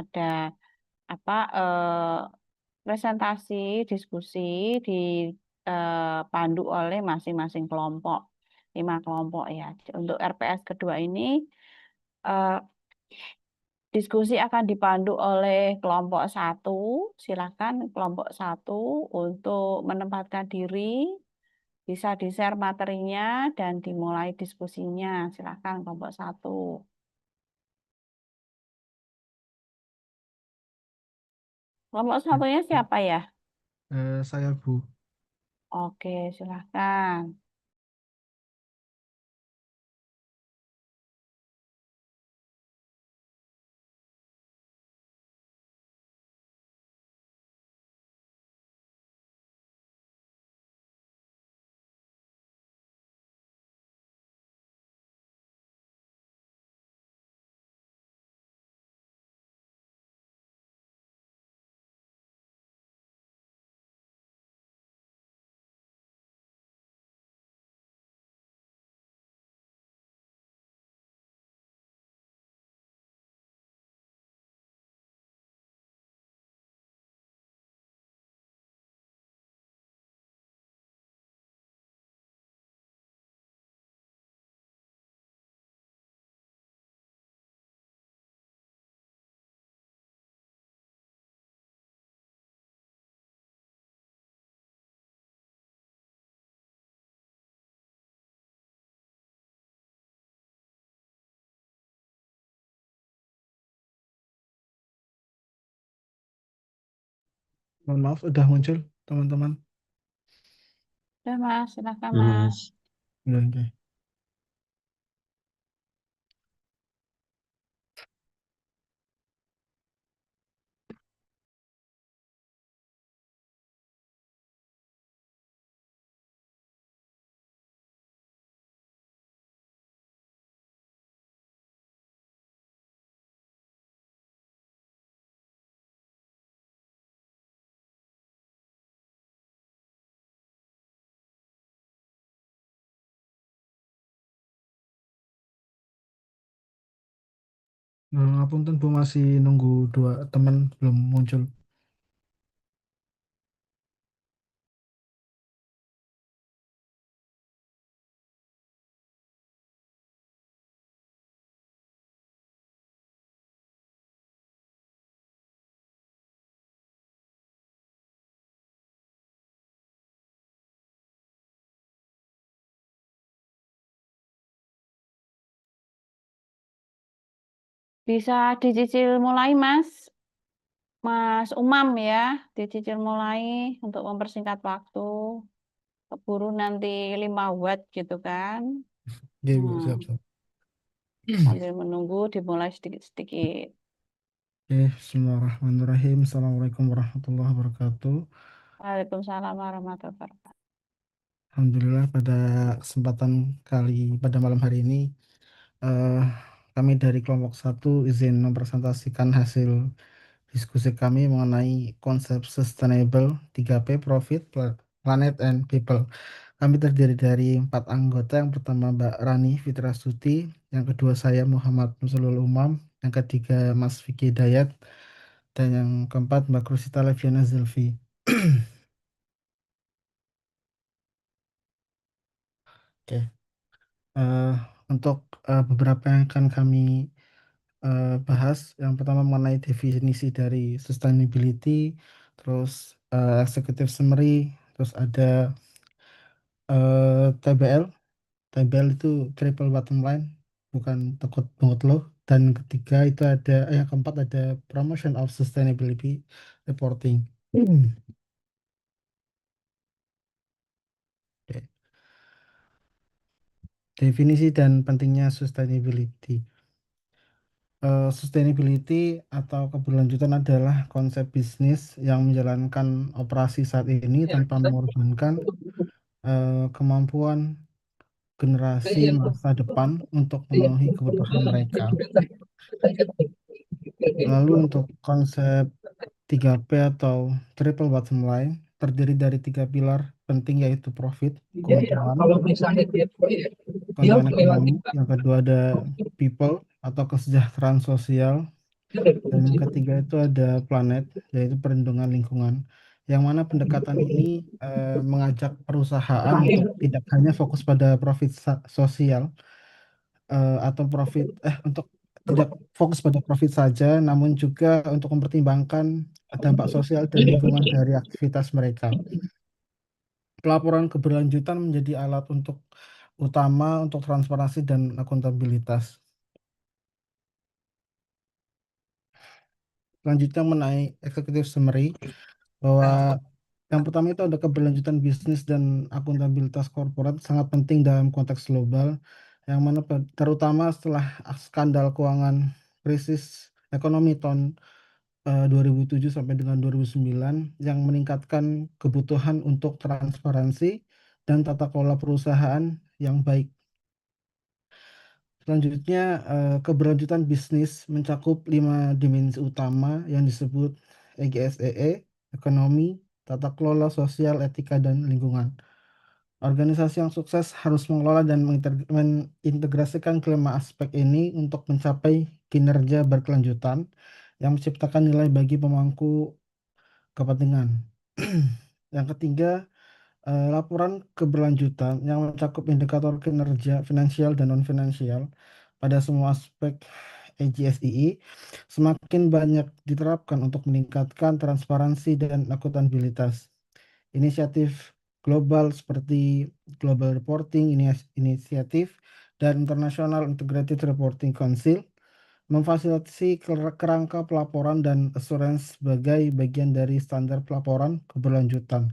ada apa presentasi diskusi dipandu oleh masing-masing kelompok, 5 kelompok ya. Untuk RPS kedua ini eh, diskusi akan dipandu oleh kelompok satu. Silakan kelompok satu untuk menempatkan diri, bisa di-share materinya dan dimulai diskusinya. Silakan kelompok satu. Kelompok satunya siapa ya? Saya Bu. Oke, silakan. Mohon maaf, udah muncul teman-teman. Sudah Mas, silakan Halo Mas. Mas. Ya, oke. Ngapunten Bu, masih nunggu dua teman belum muncul. Bisa dicicil mulai Mas, Mas Umam ya, dicicil mulai untuk mempersingkat waktu. Keburu nanti 5 watt gitu kan. Oke Bu, Hmm, siap-siap. sambil menunggu dimulai sedikit-sedikit. Oke, Bismillahirrahmanirrahim. Assalamualaikum warahmatullahi wabarakatuh. Waalaikumsalam warahmatullahi wabarakatuh. Alhamdulillah pada malam hari ini eh, kami dari kelompok satu izin mempresentasikan hasil diskusi kami mengenai konsep sustainable 3P, Profit, Planet, and People. Kami terdiri dari 4 anggota. Yang pertama Mbak Rani Fitrasuti, yang kedua saya Muhammad Nuzulul Umam, yang ketiga Mas Vicky Dayat, dan yang keempat Mbak Krusita Leviana Zulfi. Oke, eh, untuk beberapa yang akan kami bahas, yang pertama mengenai definisi dari sustainability, terus executive summary, terus ada TBL. TBL itu triple bottom line, bukan takut banget loh. Dan ketiga itu ada, yang keempat ada promotion of sustainability reporting. Oke. Definisi dan pentingnya sustainability. Sustainability atau keberlanjutan adalah konsep bisnis yang menjalankan operasi saat ini tanpa mengorbankan kemampuan generasi masa depan untuk memenuhi kebutuhan mereka. Lalu untuk konsep 3P atau triple bottom line terdiri dari 3 pilar penting, yaitu profit, keuntungan, keuntungan ekonomi. Yang kedua ada people atau kesejahteraan sosial. Dan yang ketiga itu ada planet, yaitu perlindungan lingkungan. Yang mana pendekatan ini mengajak perusahaan untuk tidak hanya fokus pada profit sosial atau untuk tidak fokus pada profit saja, namun juga untuk mempertimbangkan dampak sosial dan lingkungan dari aktivitas mereka. Pelaporan keberlanjutan menjadi alat utama untuk transparansi dan akuntabilitas. Selanjutnya mengenai executive summary, bahwa yang pertama itu ada keberlanjutan bisnis dan akuntabilitas korporat sangat penting dalam konteks global, yang mana terutama setelah skandal keuangan krisis ekonomi tahun 2007 sampai dengan 2009 yang meningkatkan kebutuhan untuk transparansi dan tata kelola perusahaan yang baik. Selanjutnya, keberlanjutan bisnis mencakup 5 dimensi utama yang disebut EGSEE, ekonomi, tata kelola sosial, etika, dan lingkungan. Organisasi yang sukses harus mengelola dan mengintegrasikan kelima aspek ini untuk mencapai kinerja berkelanjutan yang menciptakan nilai bagi pemangku kepentingan. Yang ketiga, laporan keberlanjutan yang mencakup indikator kinerja finansial dan non-finansial pada semua aspek EGSII semakin banyak diterapkan untuk meningkatkan transparansi dan akuntabilitas. Inisiatif global seperti Global Reporting Initiative dan International Integrated Reporting Council memfasilitasi kerangka pelaporan dan assurance sebagai bagian dari standar pelaporan keberlanjutan.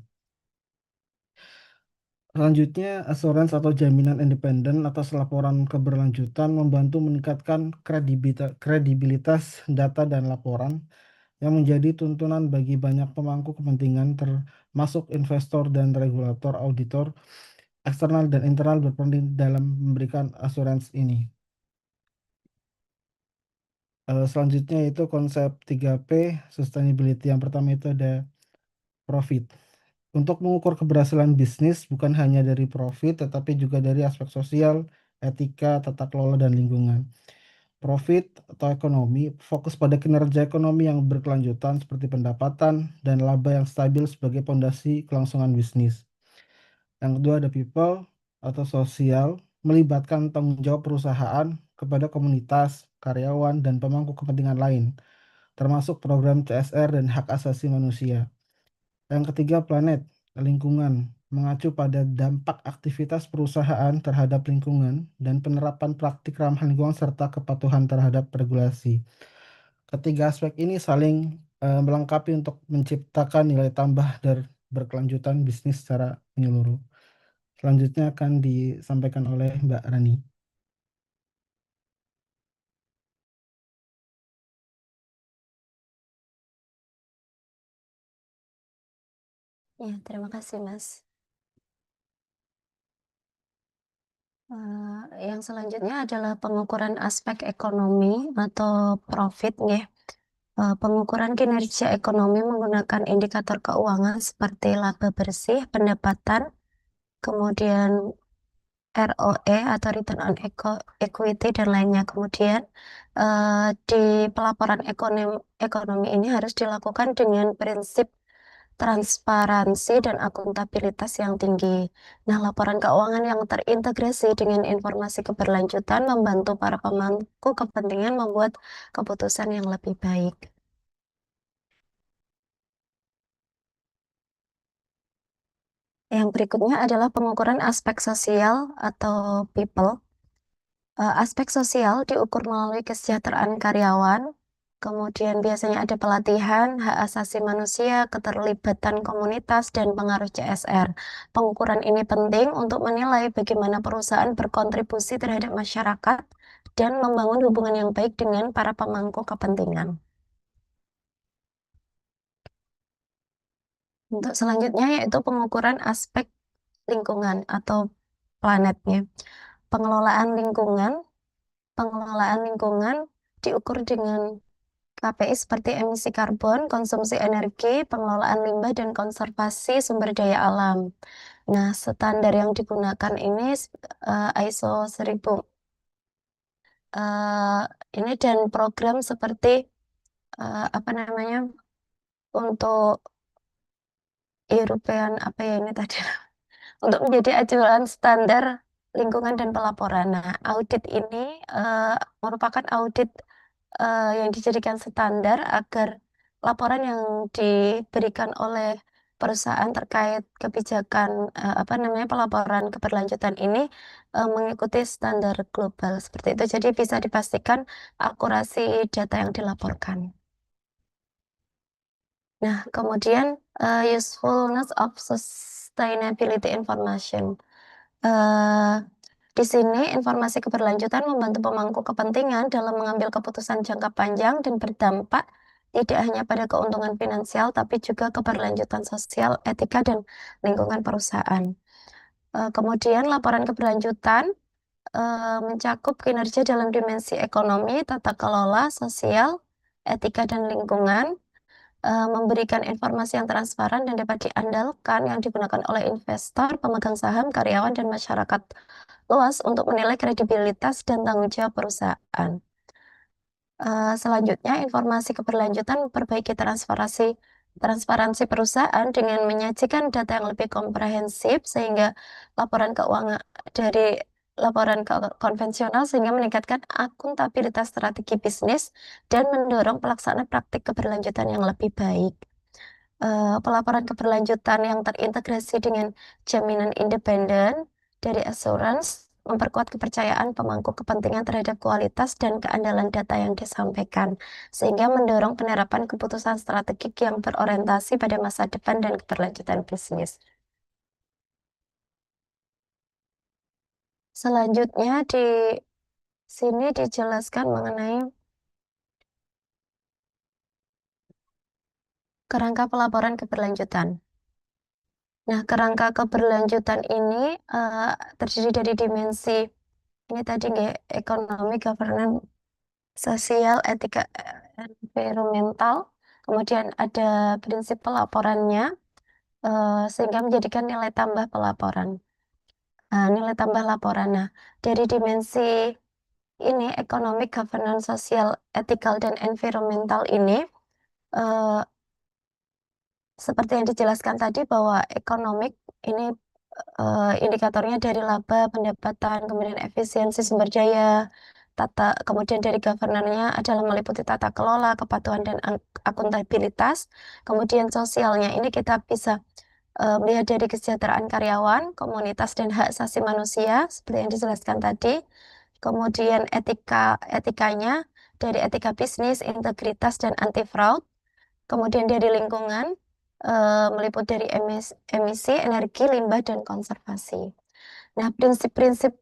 Selanjutnya, assurance atau jaminan independen atas laporan keberlanjutan membantu meningkatkan kredibilitas data dan laporan yang menjadi tuntunan bagi banyak pemangku kepentingan termasuk investor dan regulator auditor eksternal dan internal berperan dalam memberikan asuransi ini. Selanjutnya itu konsep 3P sustainability. Yang pertama itu ada profit. Untuk mengukur keberhasilan bisnis bukan hanya dari profit, tetapi juga dari aspek sosial, etika, tata kelola, dan lingkungan. Profit atau ekonomi fokus pada kinerja ekonomi yang berkelanjutan seperti pendapatan dan laba yang stabil sebagai fondasi kelangsungan bisnis. Yang kedua ada people atau sosial, melibatkan tanggung jawab perusahaan kepada komunitas, karyawan, dan pemangku kepentingan lain, termasuk program CSR dan hak asasi manusia. Yang ketiga, planet, lingkungan, mengacu pada dampak aktivitas perusahaan terhadap lingkungan dan penerapan praktik ramah lingkungan serta kepatuhan terhadap regulasi. Ketiga aspek ini saling melengkapi untuk menciptakan nilai tambah dan berkelanjutan bisnis secara menyeluruh. Selanjutnya akan disampaikan oleh Mbak Rani. Ya, terima kasih, Mas. Yang selanjutnya adalah pengukuran aspek ekonomi atau profit, ya. Pengukuran kinerja ekonomi menggunakan indikator keuangan seperti laba bersih, pendapatan, kemudian ROE atau Return on Equity dan lainnya. Kemudian di pelaporan ekonomi ini harus dilakukan dengan prinsip transparansi dan akuntabilitas yang tinggi. Nah, laporan keuangan yang terintegrasi dengan informasi keberlanjutan membantu para pemangku kepentingan membuat keputusan yang lebih baik. Yang berikutnya adalah pengukuran aspek sosial atau people. Aspek sosial diukur melalui kesejahteraan karyawan, kemudian biasanya ada pelatihan, hak asasi manusia, keterlibatan komunitas, dan pengaruh CSR. Pengukuran ini penting untuk menilai bagaimana perusahaan berkontribusi terhadap masyarakat dan membangun hubungan yang baik dengan para pemangku kepentingan. Untuk selanjutnya yaitu pengukuran aspek lingkungan atau planetnya. Pengelolaan lingkungan Pengelolaan lingkungan diukur dengan KPI seperti emisi karbon, konsumsi energi, pengelolaan limbah, dan konservasi sumber daya alam. Nah, standar yang digunakan ini ISO 1000. Ini dan program seperti apa namanya, untuk European apa ya ini tadi untuk menjadi acuan standar lingkungan dan pelaporan. Nah, audit ini merupakan audit yang dijadikan standar agar laporan yang diberikan oleh perusahaan terkait kebijakan apa namanya pelaporan keberlanjutan ini mengikuti standar global seperti itu. Jadi bisa dipastikan akurasi data yang dilaporkan. Nah, kemudian usefulness of sustainability information. Eh, di sini informasi keberlanjutan membantu pemangku kepentingan dalam mengambil keputusan jangka panjang dan berdampak tidak hanya pada keuntungan finansial, tapi juga keberlanjutan sosial, etika, dan lingkungan perusahaan. Kemudian laporan keberlanjutan mencakup kinerja dalam dimensi ekonomi, tata kelola, sosial, etika, dan lingkungan, memberikan informasi yang transparan dan dapat diandalkan yang digunakan oleh investor, pemegang saham, karyawan, dan masyarakat luas untuk menilai kredibilitas dan tanggung jawab perusahaan. Selanjutnya, informasi keberlanjutan memperbaiki transparansi perusahaan dengan menyajikan data yang lebih komprehensif sehingga laporan keuangan dari laporan konvensional sehingga meningkatkan akuntabilitas strategi bisnis dan mendorong pelaksanaan praktik keberlanjutan yang lebih baik. Pelaporan keberlanjutan yang terintegrasi dengan jaminan independen dari assurance memperkuat kepercayaan pemangku kepentingan terhadap kualitas dan keandalan data yang disampaikan, sehingga mendorong penerapan keputusan strategik yang berorientasi pada masa depan dan keberlanjutan bisnis. Selanjutnya di sini dijelaskan mengenai kerangka pelaporan keberlanjutan. Nah, kerangka keberlanjutan ini terdiri dari dimensi ini tadi nggih, ekonomi, governance, sosial, etika, environmental. Kemudian ada prinsip pelaporannya sehingga menjadikan nilai tambah pelaporan. Nilai tambah laporan. Nah, dari dimensi ini ekonomi, governance, sosial, etikal, dan environmental ini eh, seperti yang dijelaskan tadi bahwa ekonomik ini indikatornya dari laba, pendapatan, kemudian efisiensi sumber daya, kemudian dari governance-nya adalah meliputi tata kelola, kepatuhan, dan akuntabilitas. Kemudian sosialnya ini kita bisa melihat dari kesejahteraan karyawan, komunitas, dan hak asasi manusia, seperti yang dijelaskan tadi. Kemudian etikanya dari etika bisnis, integritas, dan anti fraud. Kemudian dari lingkungan meliputi dari emisi, energi, limbah, dan konservasi. Nah, prinsip-prinsip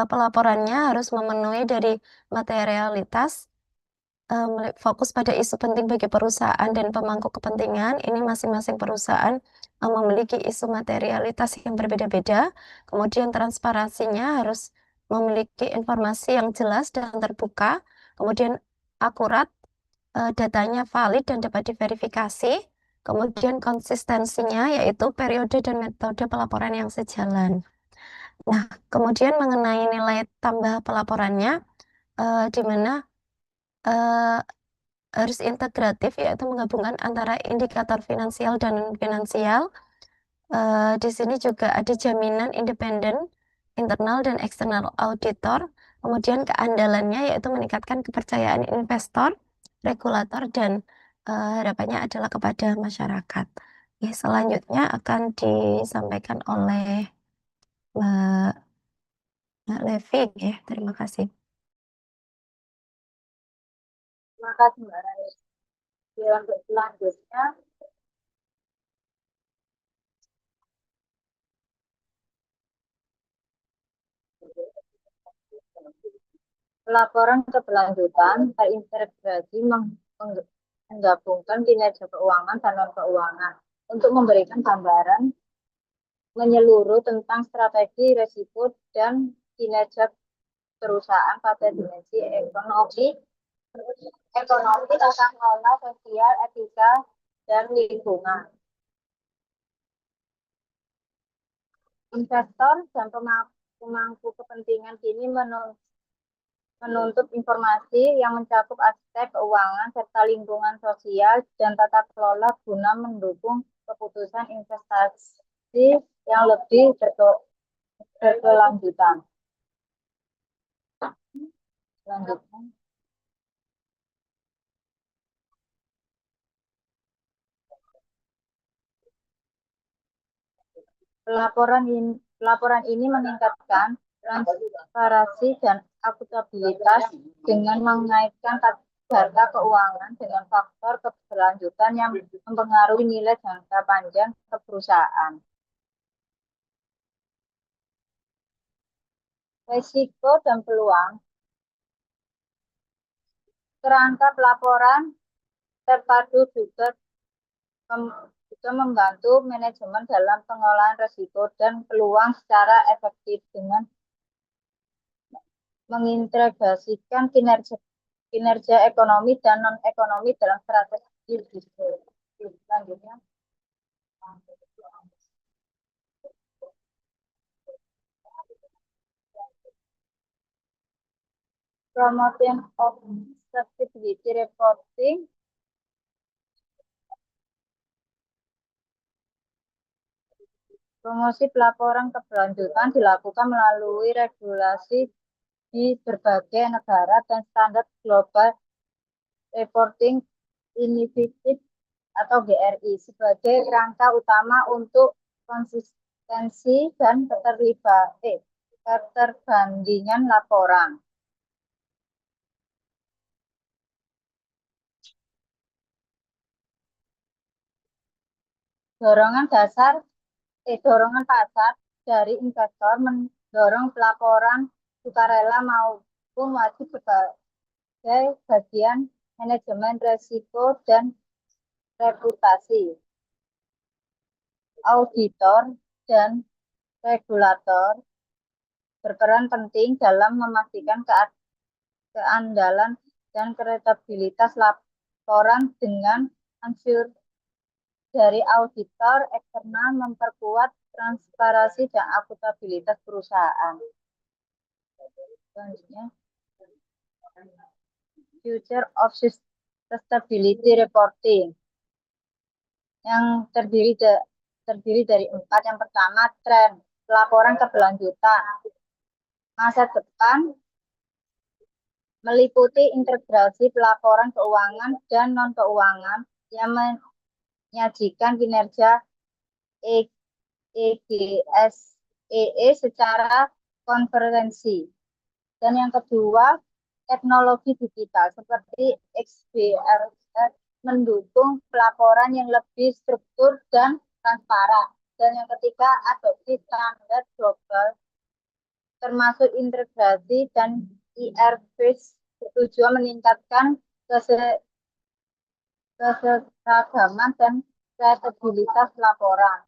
pelaporannya harus memenuhi dari materialitas, fokus pada isu penting bagi perusahaan dan pemangku kepentingan. Ini masing-masing perusahaan memiliki isu materialitas yang berbeda-beda. Kemudian transparansinya harus memiliki informasi yang jelas dan terbuka. Kemudian akurat, datanya valid dan dapat diverifikasi. Kemudian konsistensinya yaitu periode dan metode pelaporan yang sejalan. Nah, kemudian mengenai nilai tambah pelaporannya, di mana harus integratif, yaitu menggabungkan antara indikator finansial dan non-finansial. Di sini juga ada jaminan independen, internal dan eksternal auditor. Kemudian keandalannya yaitu meningkatkan kepercayaan investor, regulator, dan harapannya adalah kepada masyarakat. Selanjutnya akan disampaikan oleh Mbak Levi. Terima kasih. Terima kasih Mbak Rani. Untuk selanjutnya, laporan keberlanjutan terintegrasi menggabungkan kinerja keuangan dan non keuangan untuk memberikan gambaran menyeluruh tentang strategi, resiko, dan kinerja perusahaan pada dimensi ekonomi, tata kelola, sosial, etika, dan lingkungan. Investor dan pemangku kepentingan kini menuntut informasi yang mencakup aspek keuangan serta lingkungan sosial dan tata kelola guna mendukung keputusan investasi yang lebih berkelanjutan. Selanjutnya. Pelaporan ini meningkatkan transparansi dan akuntabilitas dengan mengaitkan data keuangan dengan faktor keberlanjutan yang mempengaruhi nilai jangka panjang ke perusahaan. Risiko dan peluang. Kerangka pelaporan terpadu juga membantu manajemen dalam pengolahan risiko dan peluang secara efektif dengan mengintegrasikan kinerja ekonomi dan non-ekonomi dalam strategi bisnis. Selanjutnya. Promotion of Sustainability Reporting. Promosi pelaporan keberlanjutan dilakukan melalui regulasi di berbagai negara dan standar Global Reporting Initiative atau GRI sebagai kerangka utama untuk konsistensi dan keterbandingan laporan. Dorongan pasar dari investor mendorong pelaporan sukarela maupun wajib sebagai bagian manajemen risiko dan reputasi. Auditor dan regulator berperan penting dalam memastikan keandalan dan kredibilitas laporan dengan unsur dari auditor eksternal memperkuat transparansi dan akuntabilitas perusahaan. Selanjutnya, Future of Sustainability Reporting yang terdiri dari 4. Yang pertama, tren pelaporan keberlanjutan. Masa depan meliputi integrasi pelaporan keuangan dan non-keuangan yang menyajikan kinerja EGSEE secara konferensi. Dan yang kedua, teknologi digital seperti XBRL mendukung pelaporan yang lebih struktur dan transparan. Dan yang ketiga, adopsi standar global termasuk integrasi dan IRP bertujuan meningkatkan keseragaman dan kredibilitas laporan.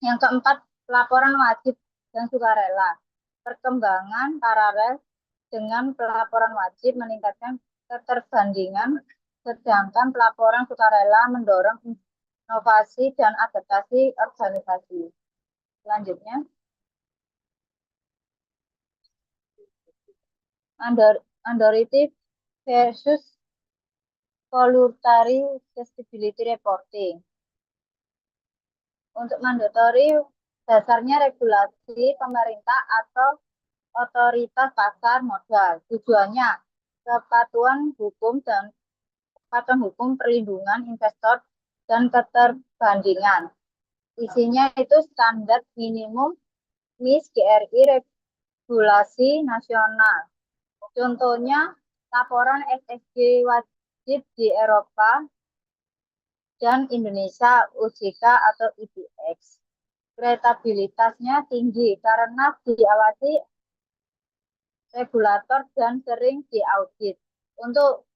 Yang keempat, pelaporan wajib dan sukarela. Perkembangan paralel dengan pelaporan wajib meningkatkan keterbandingan, sedangkan pelaporan sukarela mendorong inovasi dan adaptasi organisasi. Selanjutnya, mandatority versus voluntary sustainability reporting. Untuk mandatory, dasarnya regulasi pemerintah atau otoritas pasar modal. Tujuannya kepatuhan hukum perlindungan investor dan keterbandingan. Isinya itu standar minimum MIS GRI regulasi nasional. Contohnya laporan ESG wajib di Eropa dan Indonesia OJK atau IDX. Kredibilitasnya tinggi karena diawasi regulator dan sering diaudit. Untuk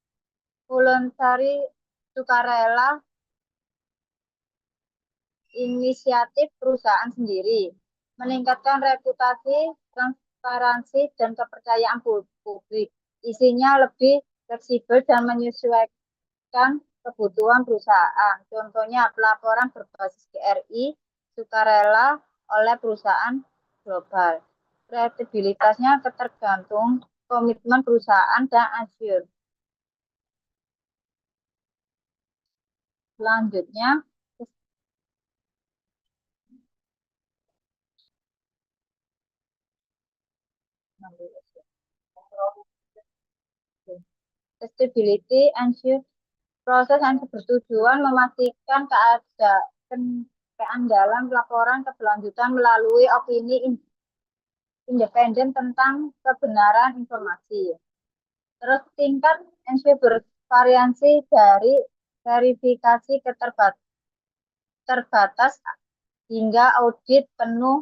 voluntary sukarela inisiatif perusahaan sendiri, meningkatkan reputasi, transparansi, dan kepercayaan publik. Isinya lebih fleksibel dan menyesuaikan kebutuhan perusahaan. Contohnya pelaporan berbasis GRI sukarela oleh perusahaan global. Kredibilitasnya tergantung komitmen perusahaan dan Azure. Selanjutnya, sustainability ensure proses yang bertujuan memastikan keandalan laporan keberlanjutan melalui opini independen tentang kebenaran informasi. Terus tingkat ensure bervariasi dari verifikasi terbatas hingga audit penuh.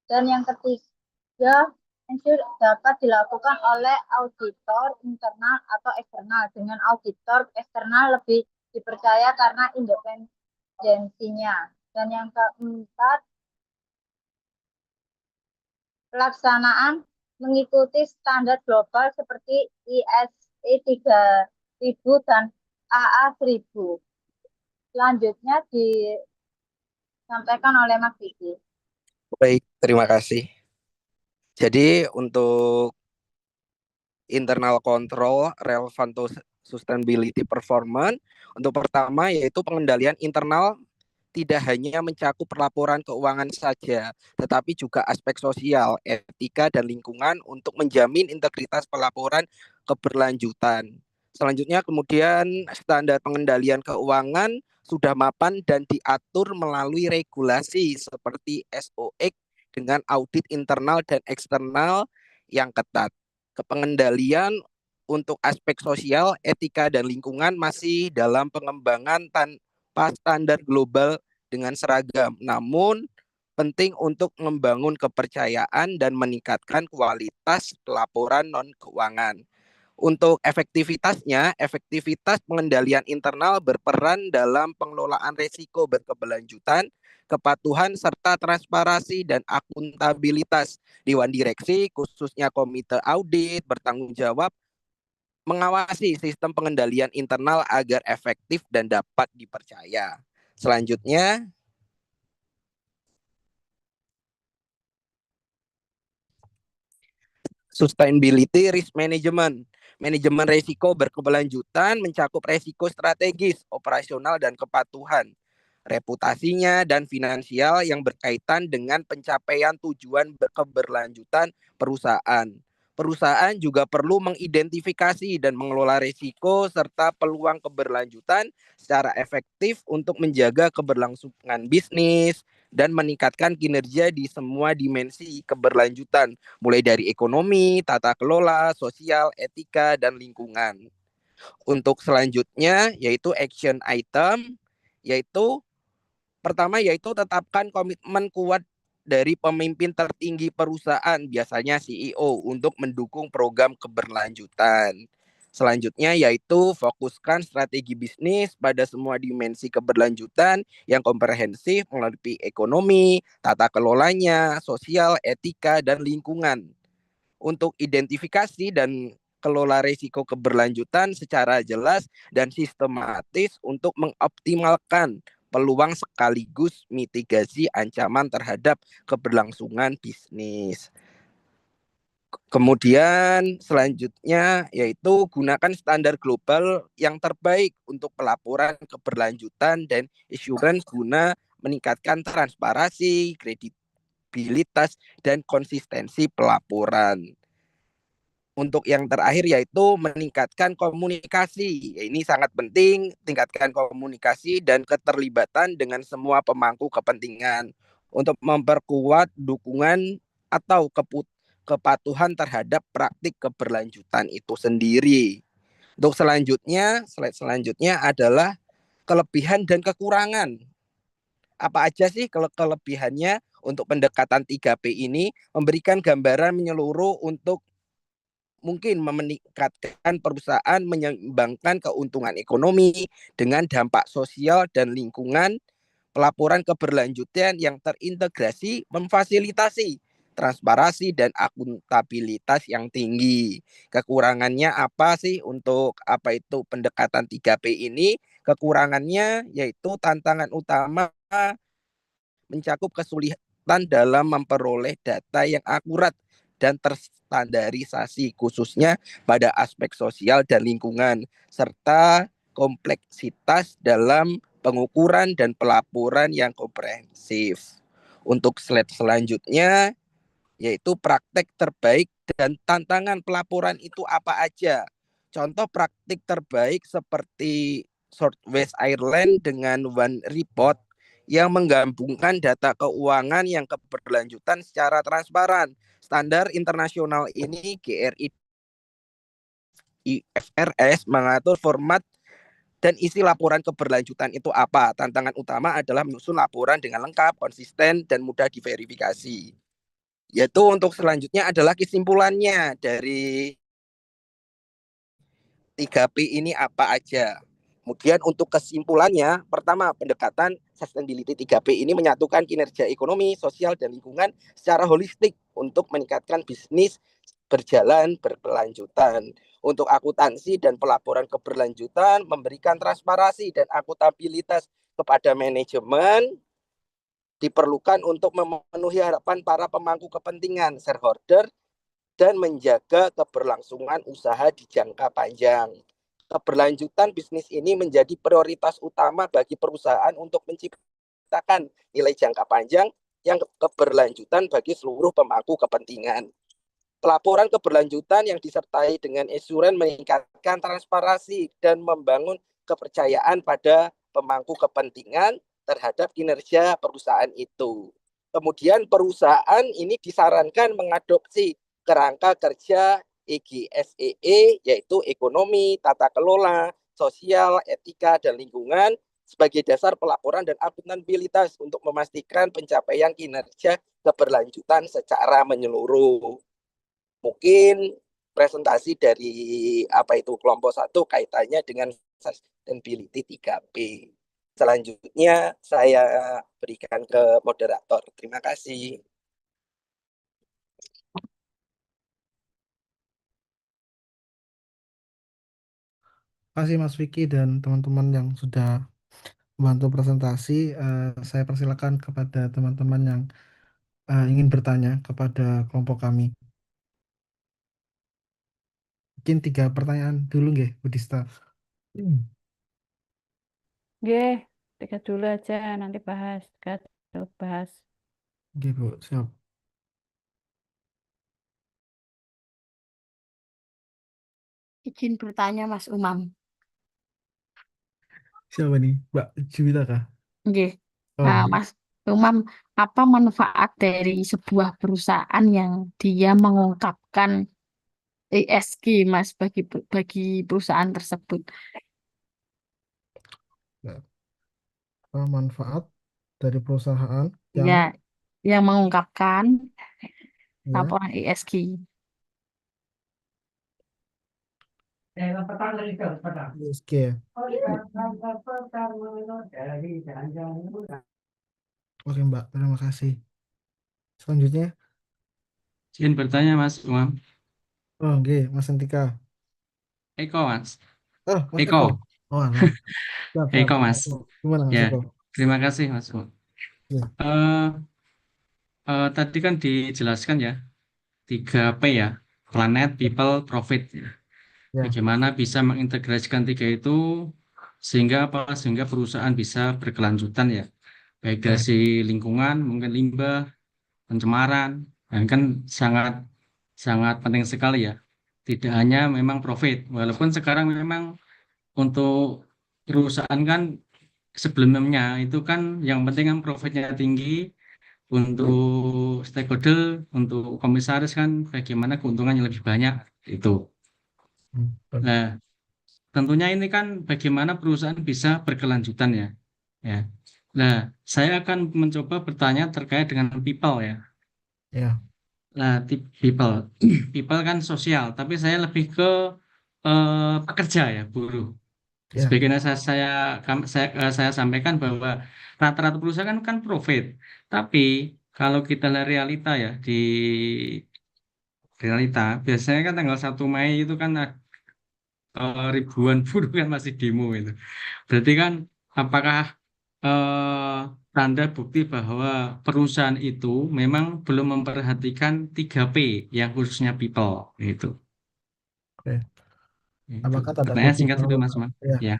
Dan yang ketiga, ensure dapat dilakukan oleh auditor internal atau eksternal. Dengan auditor eksternal lebih dipercaya karena independensinya. Dan yang keempat, pelaksanaan mengikuti standar global seperti ISO 3000 dan AA1000. Selanjutnya disampaikan oleh Mas Diki. Baik, terima kasih. Jadi untuk internal control relevant to sustainability performance, untuk pertama yaitu pengendalian internal tidak hanya mencakup laporan keuangan saja, tetapi juga aspek sosial, etika, dan lingkungan untuk menjamin integritas pelaporan keberlanjutan. Selanjutnya kemudian standar pengendalian keuangan sudah mapan dan diatur melalui regulasi seperti SOX dengan audit internal dan eksternal yang ketat. Pengendalian untuk aspek sosial, etika, dan lingkungan masih dalam pengembangan tanpa standar global dengan seragam. Namun penting untuk membangun kepercayaan dan meningkatkan kualitas pelaporan non-keuangan. Untuk efektivitasnya, efektivitas pengendalian internal berperan dalam pengelolaan risiko berkeberlanjutan, kepatuhan serta transparansi dan akuntabilitas. Dewan Direksi khususnya Komite Audit bertanggung jawab mengawasi sistem pengendalian internal agar efektif dan dapat dipercaya. Selanjutnya, sustainability risk management. Manajemen risiko berkeberlanjutan mencakup risiko strategis, operasional, dan kepatuhan, reputasinya, dan finansial yang berkaitan dengan pencapaian tujuan keberlanjutan perusahaan. Perusahaan juga perlu mengidentifikasi dan mengelola risiko serta peluang keberlanjutan secara efektif untuk menjaga keberlangsungan bisnis dan meningkatkan kinerja di semua dimensi keberlanjutan, mulai dari ekonomi, tata kelola, sosial, etika, dan lingkungan. Untuk selanjutnya yaitu action item, yaitu pertama yaitu tetapkan komitmen kuat dari pemimpin tertinggi perusahaan, biasanya CEO, untuk mendukung program keberlanjutan. Selanjutnya yaitu fokuskan strategi bisnis pada semua dimensi keberlanjutan yang komprehensif melalui ekonomi, tata kelolanya, sosial, etika, dan lingkungan. Untuk identifikasi dan kelola risiko keberlanjutan secara jelas dan sistematis untuk mengoptimalkan peluang sekaligus mitigasi ancaman terhadap keberlangsungan bisnis. Kemudian selanjutnya yaitu gunakan standar global yang terbaik untuk pelaporan keberlanjutan dan assurance guna meningkatkan transparansi, kredibilitas, dan konsistensi pelaporan. Untuk yang terakhir yaitu meningkatkan komunikasi. Ini sangat penting, tingkatkan komunikasi dan keterlibatan dengan semua pemangku kepentingan untuk memperkuat dukungan atau kepatuhan terhadap praktik keberlanjutan itu sendiri. Untuk selanjutnya, slide selanjutnya adalah kelebihan dan kekurangan. Apa aja sih kelebihannya untuk pendekatan 3P ini? Memberikan gambaran menyeluruh untuk mungkin meningkatkan perusahaan, menyeimbangkan keuntungan ekonomi dengan dampak sosial dan lingkungan, pelaporan keberlanjutan yang terintegrasi, memfasilitasi transparansi dan akuntabilitas yang tinggi. Kekurangannya apa sih untuk apa itu pendekatan 3P ini? Kekurangannya yaitu tantangan utama mencakup kesulitan dalam memperoleh data yang akurat dan terstandarisasi khususnya pada aspek sosial dan lingkungan serta kompleksitas dalam pengukuran dan pelaporan yang komprehensif. Untuk slide selanjutnya yaitu praktek terbaik dan tantangan pelaporan itu apa aja. Contoh praktik terbaik seperti Southwest Airlines dengan One Report yang menggabungkan data keuangan yang keberlanjutan secara transparan. Standar internasional ini GRI IFRS mengatur format dan isi laporan keberlanjutan itu apa. Tantangan utama adalah menyusun laporan dengan lengkap, konsisten, dan mudah diverifikasi. Yaitu untuk selanjutnya adalah kesimpulannya dari 3P ini apa aja. Kemudian untuk kesimpulannya, pertama pendekatan sustainability 3P ini menyatukan kinerja ekonomi, sosial, dan lingkungan secara holistik untuk meningkatkan bisnis berjalan berkelanjutan. Untuk akuntansi dan pelaporan keberlanjutan, memberikan transparansi dan akuntabilitas kepada manajemen, diperlukan untuk memenuhi harapan para pemangku kepentingan shareholder dan menjaga keberlangsungan usaha di jangka panjang. Keberlanjutan bisnis ini menjadi prioritas utama bagi perusahaan untuk menciptakan nilai jangka panjang yang keberlanjutan bagi seluruh pemangku kepentingan. Pelaporan keberlanjutan yang disertai dengan asuran meningkatkan transparansi dan membangun kepercayaan pada pemangku kepentingan terhadap kinerja perusahaan itu. Kemudian perusahaan ini disarankan mengadopsi kerangka kerja EGSEE, yaitu ekonomi, tata kelola, sosial, etika, dan lingkungan sebagai dasar pelaporan dan akuntabilitas untuk memastikan pencapaian kinerja keberlanjutan secara menyeluruh. Mungkin presentasi dari kelompok 1 kaitannya dengan sustainability 3P. Selanjutnya saya berikan ke moderator. Terima kasih. Terima kasih Mas Vicky dan teman-teman yang sudah membantu presentasi. Saya persilakan kepada teman-teman yang ingin bertanya kepada kelompok kami. Mungkin 3 pertanyaan dulu nggih, Budista. Nggih, 3 dulu aja nanti bahas. 3 dulu bahas. Oke, Bu, siap. Izin bertanya Mas Umam. Siapa nih? Mbak Juwita kah? Nggih. Oh, Nah, nggih. Mas Umam, apa manfaat dari sebuah perusahaan yang dia mengungkapkan ESG, Mas, bagi perusahaan tersebut? Nah, apa manfaat dari perusahaan yang Ya, yang mengungkapkan ya, laporan ESG. ESG ya? Oke, Mbak, terima kasih. Selanjutnya, Izin bertanya Mas Umam. oh, nggih, Mas Antika. Eko Mas. Oh, Mas Eko. Eko. Oh, alah. Siap, siap. Eko Mas. Gimana Mas Ya, Eko? terima kasih Mas Umam. Ya. Tadi kan dijelaskan ya 3P ya, Planet, People, Profit ya. Ya. Bagaimana bisa mengintegrasikan 3 itu sehingga perusahaan bisa berkelanjutan ya, baik Ya. dari lingkungan, mungkin limbah, pencemaran, dan kan sangat sangat penting sekali ya. Tidak hanya memang profit, walaupun sekarang memang untuk perusahaan kan sebelumnya itu kan yang penting kan profitnya tinggi, untuk stakeholder, untuk komisaris kan bagaimana keuntungan yang lebih banyak itu. Nah, tentunya ini kan bagaimana perusahaan bisa berkelanjutan ya. Ya. Nah, saya akan mencoba bertanya terkait dengan people ya. Ya. Nah, people, people kan sosial, tapi saya lebih ke pekerja ya, buruh. Ya. Sebagaimana saya sampaikan bahwa rata-rata perusahaan kan profit, tapi kalau kita lihat realita ya di realita biasanya kan tanggal 1 Mei itu kan ribuan buruh kan masih demo itu. Berarti kan apakah tanda bukti bahwa perusahaan itu memang belum memperhatikan 3P yang khususnya people itu. Oke. Itu. Apakah tanda Pertanyaan bukti singkat itu bahwa Mas Man. ya Ya,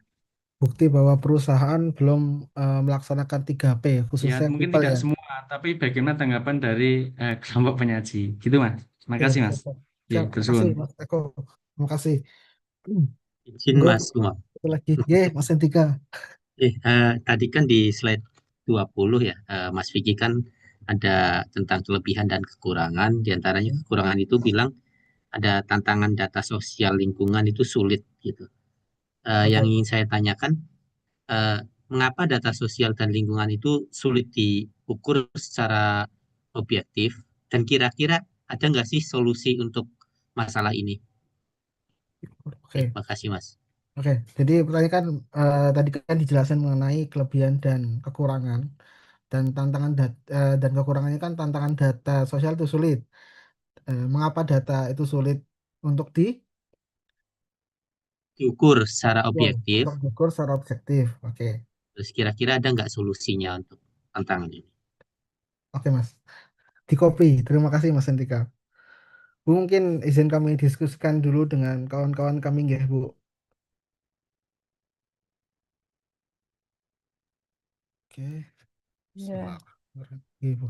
bukti bahwa perusahaan belum melaksanakan 3P ya khususnya mungkin people tidak ya? semua, tapi bagaimana tanggapan dari kelompok penyaji? Gitu Mas. Terima Oke, kasih siap, Mas. siap. Ya, Siap. terus Makasih Mas Eko. Makasih. Izin Enggak, Mas Umar. itu lagi. Mas Entika. Tadi kan di slide 20 ya, Mas Vicky kan ada tentang kelebihan dan kekurangan. Di antaranya kekurangan itu bilang ada tantangan data sosial lingkungan itu sulit gitu. Yang Oke. ingin saya tanyakan, eh, mengapa data sosial dan lingkungan itu sulit diukur secara objektif dan kira-kira ada nggak sih solusi untuk masalah ini? Oke, Oke. makasih Mas. Oke. Jadi pertanyaan kan tadi kan dijelaskan mengenai kelebihan dan kekurangan dan dan kekurangannya kan tantangan data sosial itu sulit. Mengapa data itu sulit untuk Diukur secara diukur, objektif, untuk diukur secara objektif? Oke. terus kira-kira ada nggak solusinya untuk tantangan ini? Oke, Mas. Di copy. Terima kasih Mas Entika. Bu, mungkin izin kami diskusikan dulu dengan kawan-kawan kami ya, Bu. Oke. Ya. Sebentar. Ibu.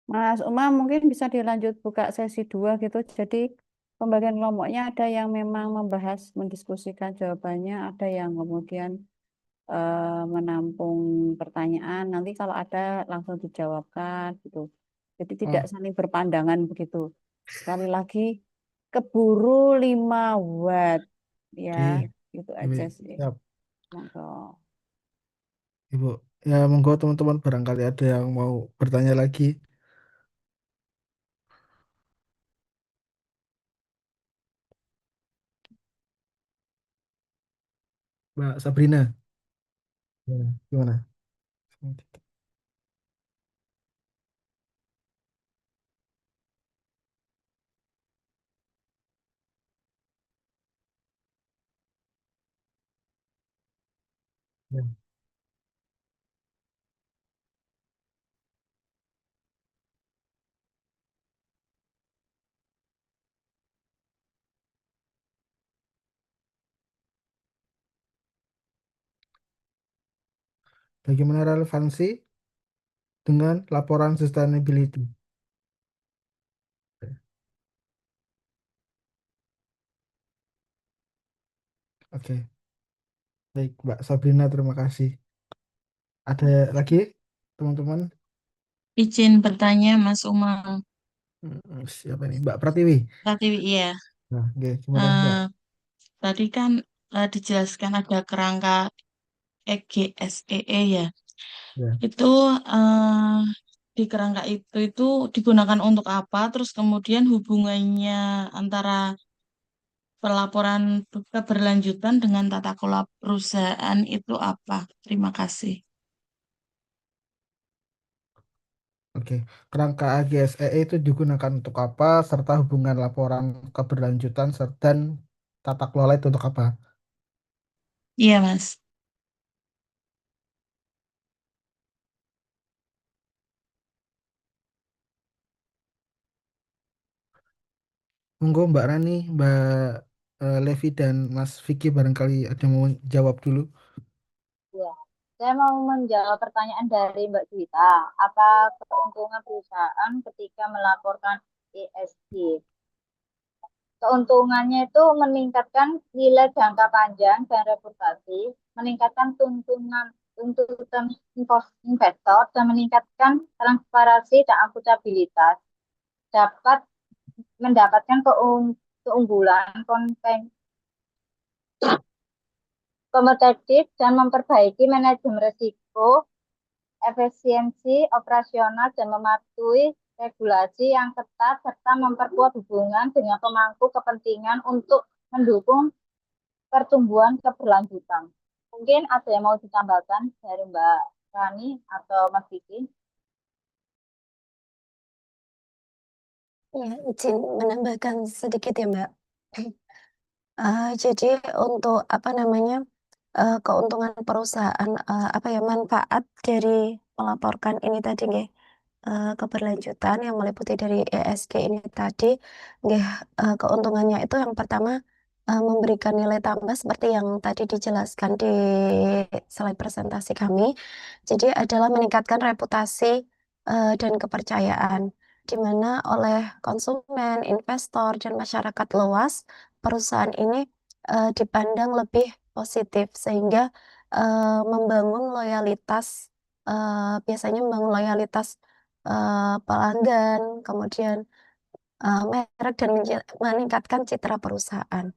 Mas Umam mungkin bisa dilanjut buka sesi 2 gitu. Jadi pembagian kelompoknya ada yang memang membahas, mendiskusikan jawabannya, ada yang kemudian menampung pertanyaan. Nanti kalau ada langsung dijawabkan gitu. Jadi tidak Oh, saling berpandangan begitu. Sekali lagi keburu 5 watt ya, oke. gitu Ibu, aja sih. siap. Monggo. Ibu, ya monggo teman-teman barangkali ada yang mau bertanya lagi. Mbak Sabrina. Ya, gimana? Ya. Bagaimana relevansi dengan laporan sustainability? Oke, baik Mbak Sabrina, terima kasih. Ada lagi teman-teman? Izin bertanya, Mas Umang. Siapa nih? Mbak Pratiwi. Pratiwi, iya. Nah, oke, gimana Mbak? Eh, Tadi kan dijelaskan ada kerangka EGSEE ya. Ya. Itu di kerangka itu digunakan untuk apa? Terus kemudian hubungannya antara pelaporan keberlanjutan dengan tata kelola perusahaan itu apa? Terima kasih. Oke, kerangka AGSEE itu digunakan untuk apa, serta hubungan laporan keberlanjutan dan tata kelola itu untuk apa? Iya, Mas. Monggo Mbak Rani, Mbak Levi, dan Mas Vicky barangkali ada yang mau jawab dulu. Ya, saya mau menjawab pertanyaan dari Mbak Juwita. Apa keuntungan perusahaan ketika melaporkan ESG? Keuntungannya itu meningkatkan nilai jangka panjang dan reputasi, meningkatkan tuntutan investor, dan meningkatkan transparansi dan akuntabilitas. Dapat mendapatkan keunggulan kompetitif dan memperbaiki manajemen risiko, efisiensi operasional, dan mematuhi regulasi yang ketat, serta memperkuat hubungan dengan pemangku kepentingan untuk mendukung pertumbuhan keberlanjutan. Mungkin ada yang mau ditambahkan dari Mbak Rani atau Mas Kiki? Ya, izin menambahkan sedikit ya, Mbak. Jadi untuk apa namanya keuntungan perusahaan apa ya manfaat dari melaporkan ini tadi nggih keberlanjutan yang meliputi dari ESG ini tadi nggih keuntungannya itu yang pertama memberikan nilai tambah seperti yang tadi dijelaskan di slide presentasi kami. Jadi adalah meningkatkan reputasi dan kepercayaan di mana oleh konsumen, investor, dan masyarakat luas perusahaan ini dipandang lebih positif sehingga membangun loyalitas biasanya membangun loyalitas pelanggan, kemudian merek dan meningkatkan citra perusahaan.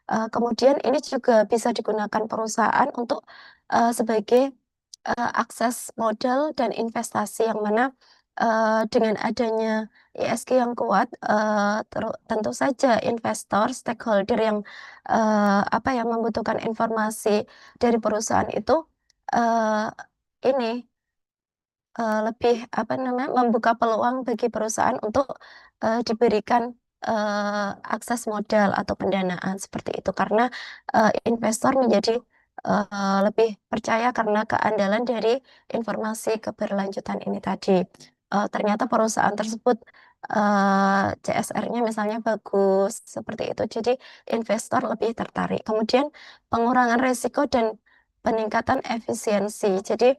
Kemudian ini juga bisa digunakan perusahaan untuk sebagai akses modal dan investasi yang mana dengan adanya ESG yang kuat, tentu saja investor, stakeholder yang apa ya membutuhkan informasi dari perusahaan itu ini lebih apa namanya membuka peluang bagi perusahaan untuk diberikan akses modal atau pendanaan seperti itu karena investor menjadi lebih percaya karena keandalan dari informasi keberlanjutan ini tadi. Ternyata perusahaan tersebut CSR-nya misalnya bagus seperti itu. Jadi investor lebih tertarik. Kemudian pengurangan risiko dan peningkatan efisiensi. Jadi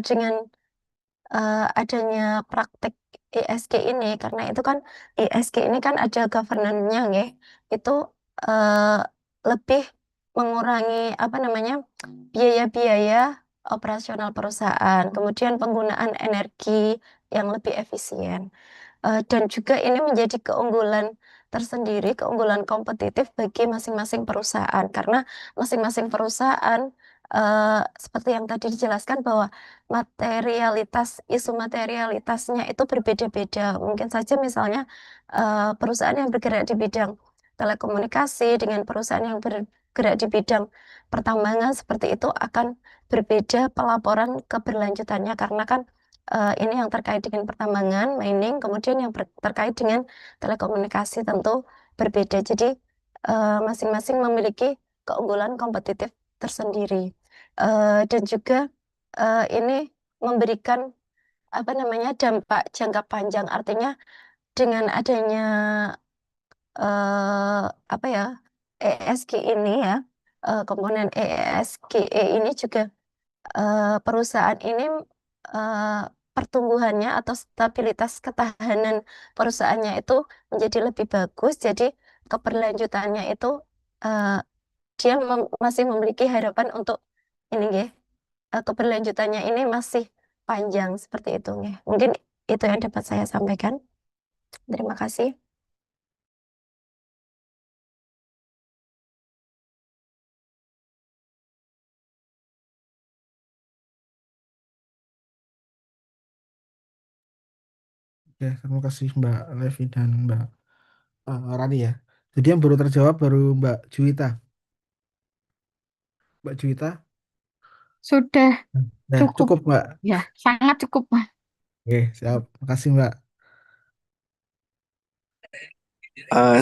dengan adanya praktek ESG ini karena itu kan ESG ini kan ada governance-nya nggih. Itu lebih mengurangi apa namanya biaya-biaya operasional perusahaan, kemudian penggunaan energi yang lebih efisien. Dan juga ini menjadi keunggulan tersendiri, keunggulan kompetitif bagi masing-masing perusahaan karena masing-masing perusahaan seperti yang tadi dijelaskan bahwa isu materialitasnya itu berbeda-beda. Mungkin saja misalnya perusahaan yang bergerak di bidang telekomunikasi dengan perusahaan yang bergerak di bidang pertambangan seperti itu akan berbeda pelaporan keberlanjutannya karena kan ini yang terkait dengan pertambangan, mining, kemudian yang terkait dengan telekomunikasi tentu berbeda. Jadi masing-masing memiliki keunggulan kompetitif tersendiri. Dan juga ini memberikan apa namanya dampak jangka panjang. Artinya dengan adanya apa ya ESG ini ya komponen ESGE ini juga perusahaan ini pertumbuhannya atau stabilitas ketahanan perusahaannya itu menjadi lebih bagus. Jadi keberlanjutannya itu eh, dia masih memiliki harapan untuk ini nggih, keberlanjutannya ini masih panjang seperti itu nggih. Mungkin itu yang dapat saya sampaikan. Terima kasih. Oke, terima kasih Mbak Levi dan Mbak Rani ya. Jadi yang baru terjawab baru Mbak Juwita. Mbak Juwita, Sudah nah cukup. cukup Mbak. Ya, sangat cukup. Oke, siap. Makasih Mbak.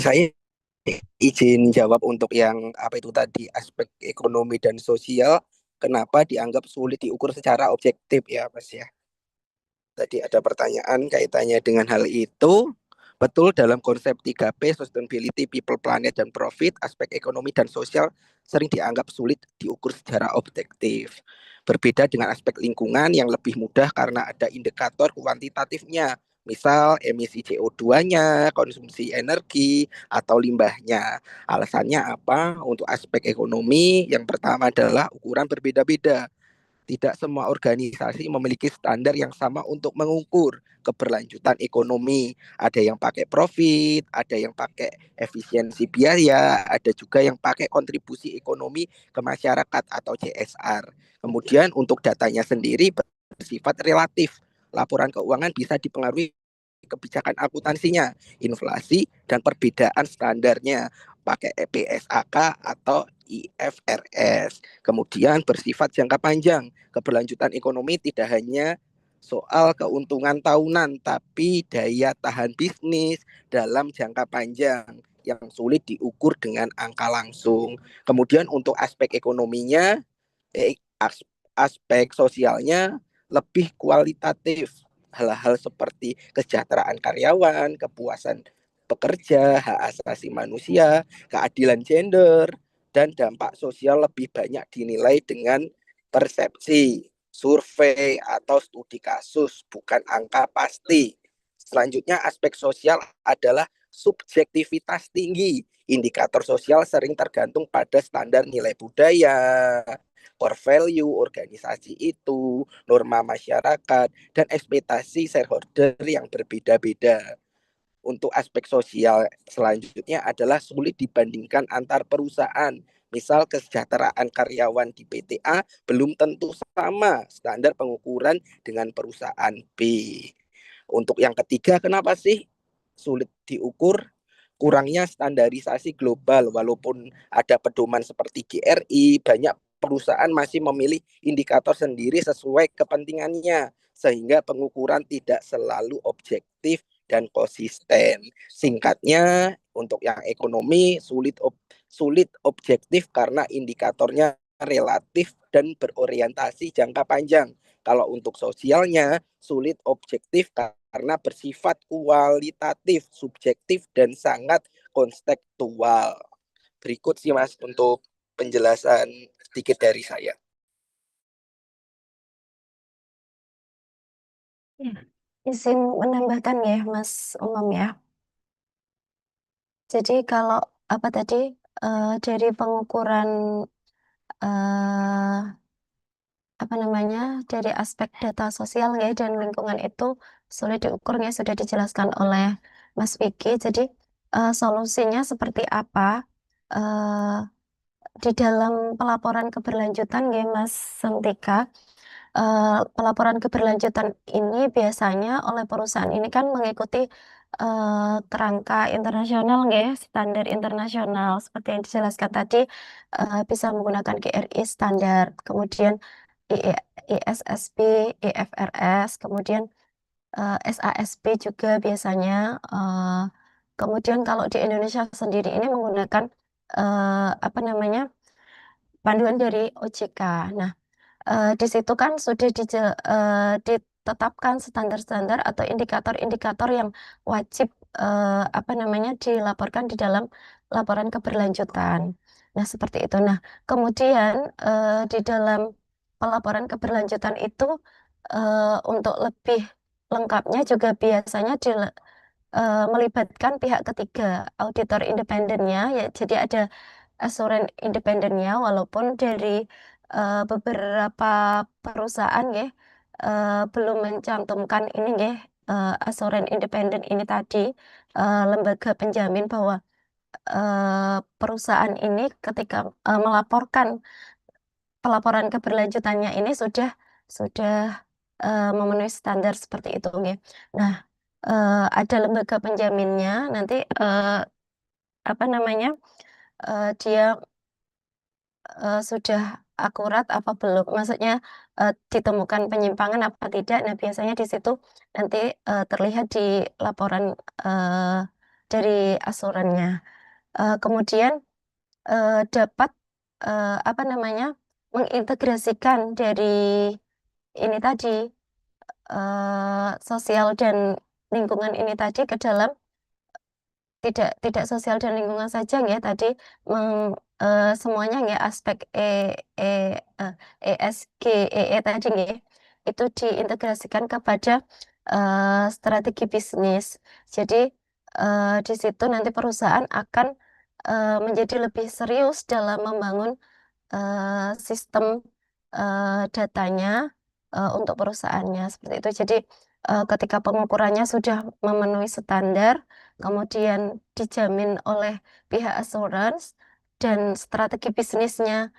Saya izin jawab untuk yang apa itu tadi aspek ekonomi dan sosial. Kenapa dianggap sulit diukur secara objektif ya Mas ya? Tadi ada pertanyaan kaitannya dengan hal itu. Betul, dalam konsep 3P, Sustainability, People, Planet, dan Profit, aspek ekonomi dan sosial sering dianggap sulit diukur secara objektif. Berbeda dengan aspek lingkungan yang lebih mudah karena ada indikator kuantitatifnya, misal emisi CO2-nya, konsumsi energi, atau limbahnya. Alasannya apa? Untuk aspek ekonomi, yang pertama adalah ukuran berbeda-beda. Tidak semua organisasi memiliki standar yang sama untuk mengukur keberlanjutan ekonomi. Ada yang pakai profit, ada yang pakai efisiensi biaya, ada juga yang pakai kontribusi ekonomi ke masyarakat atau CSR. Kemudian untuk datanya sendiri bersifat relatif. Laporan keuangan bisa dipengaruhi kebijakan akuntansinya, inflasi, dan perbedaan standarnya pakai PSAK atau IFRS. Kemudian bersifat jangka panjang. Keberlanjutan ekonomi tidak hanya soal keuntungan tahunan, tapi daya tahan bisnis dalam jangka panjang yang sulit diukur dengan angka langsung. Kemudian untuk aspek ekonominya, aspek sosialnya lebih kualitatif. Hal-hal seperti kesejahteraan karyawan, kepuasan pekerja, hak asasi manusia, keadilan gender, dan dampak sosial lebih banyak dinilai dengan persepsi, survei, atau studi kasus, bukan angka pasti. Selanjutnya, aspek sosial adalah subjektivitas tinggi. Indikator sosial sering tergantung pada standar nilai budaya, core value organisasi itu, norma masyarakat, dan ekspektasi shareholder yang berbeda-beda. Untuk aspek sosial selanjutnya adalah sulit dibandingkan antar perusahaan. Misal kesejahteraan karyawan di PTA belum tentu sama standar pengukuran dengan perusahaan B. Untuk yang ketiga, kenapa sih sulit diukur? Kurangnya standarisasi global. Walaupun ada pedoman seperti GRI, banyak perusahaan masih memilih indikator sendiri sesuai kepentingannya, sehingga pengukuran tidak selalu objektif dan konsisten. Singkatnya, untuk yang ekonomi sulit objektif karena indikatornya relatif dan berorientasi jangka panjang. Kalau untuk sosialnya sulit objektif karena bersifat kualitatif, subjektif, dan sangat konstekstual. Berikut sih Mas untuk penjelasan sedikit dari saya. Ya, izin menambahkan ya, Mas Umam ya. Jadi kalau apa tadi dari pengukuran apa namanya dari aspek data sosial ya dan lingkungan itu sulit diukurnya sudah dijelaskan oleh Mas Vicky. Jadi solusinya seperti apa di dalam pelaporan keberlanjutan ya Mas Sentika. Pelaporan keberlanjutan ini biasanya oleh perusahaan ini kan mengikuti kerangka internasional ya, standar internasional seperti yang dijelaskan tadi bisa menggunakan GRI standar, kemudian ISSB, IFRS, kemudian SASB juga biasanya. Kemudian kalau di Indonesia sendiri ini menggunakan apa namanya panduan dari OJK. Nah, di situ kan sudah ditetapkan standar-standar atau indikator-indikator yang wajib apa namanya dilaporkan di dalam laporan keberlanjutan. Nah, seperti itu. Nah, kemudian di dalam pelaporan keberlanjutan itu untuk lebih lengkapnya juga biasanya melibatkan pihak ketiga, auditor independennya, ya, jadi ada asuran independennya, walaupun dari beberapa perusahaan ya belum mencantumkan ini ya asuran independen ini tadi lembaga penjamin bahwa perusahaan ini ketika melaporkan pelaporan keberlanjutannya ini sudah memenuhi standar seperti itu ya. Nah, ada lembaga penjaminnya nanti apa namanya dia sudah akurat apa belum, maksudnya ditemukan penyimpangan apa tidak. Nah, biasanya di situ nanti terlihat di laporan dari asurannya. Kemudian dapat apa namanya mengintegrasikan dari ini tadi sosial dan lingkungan ini tadi ke dalam tidak sosial dan lingkungan saja ya tadi semuanya ya aspek ESG EE tadi ya itu diintegrasikan kepada strategi bisnis. Jadi di situ nanti perusahaan akan menjadi lebih serius dalam membangun sistem datanya untuk perusahaannya seperti itu. Jadi ketika pengukurannya sudah memenuhi standar, kemudian dijamin oleh pihak assurance dan strategi bisnisnya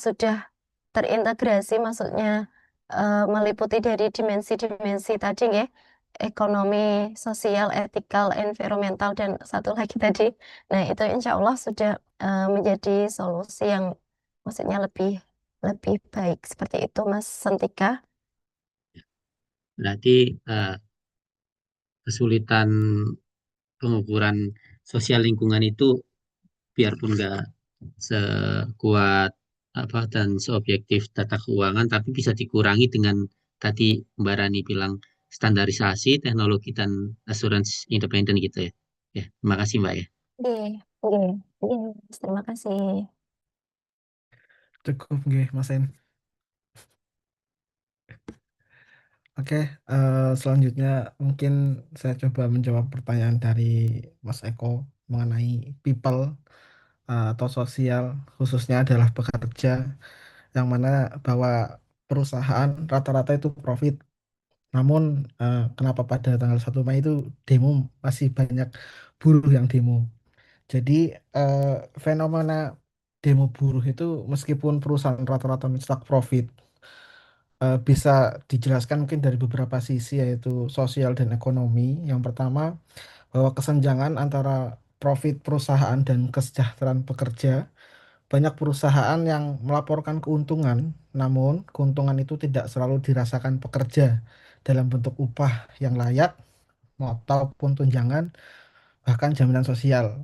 sudah terintegrasi, maksudnya meliputi dari dimensi-dimensi tadi ya, ekonomi, sosial, etikal, environmental, dan satu lagi tadi. Nah, itu insya Allah sudah menjadi solusi yang maksudnya lebih lebih baik seperti itu, Mas Sentika. Berarti kesulitan pengukuran sosial lingkungan itu biarpun nggak sekuat apa dan seobjektif data keuangan, tapi bisa dikurangi dengan tadi Mbak Rani bilang standarisasi, teknologi dan asuransi independen gitu ya. Ya, terima kasih Mbak ya. Oke, oke, oke, terima kasih. Cukup nggih, Mas En. Oke, selanjutnya mungkin saya coba menjawab pertanyaan dari Mas Eko mengenai people atau sosial, khususnya adalah pekerja, yang mana bahwa perusahaan rata-rata itu profit. Namun kenapa pada tanggal 1 Mei itu demo masih banyak buruh yang demo. Jadi eh, fenomena demo buruh itu meskipun perusahaan rata-rata mencetak profit, bisa dijelaskan mungkin dari beberapa sisi, yaitu sosial dan ekonomi. Yang pertama, bahwa kesenjangan antara profit perusahaan dan kesejahteraan pekerja. Banyak perusahaan yang melaporkan keuntungan, namun keuntungan itu tidak selalu dirasakan pekerja dalam bentuk upah yang layak ataupun tunjangan, bahkan jaminan sosial.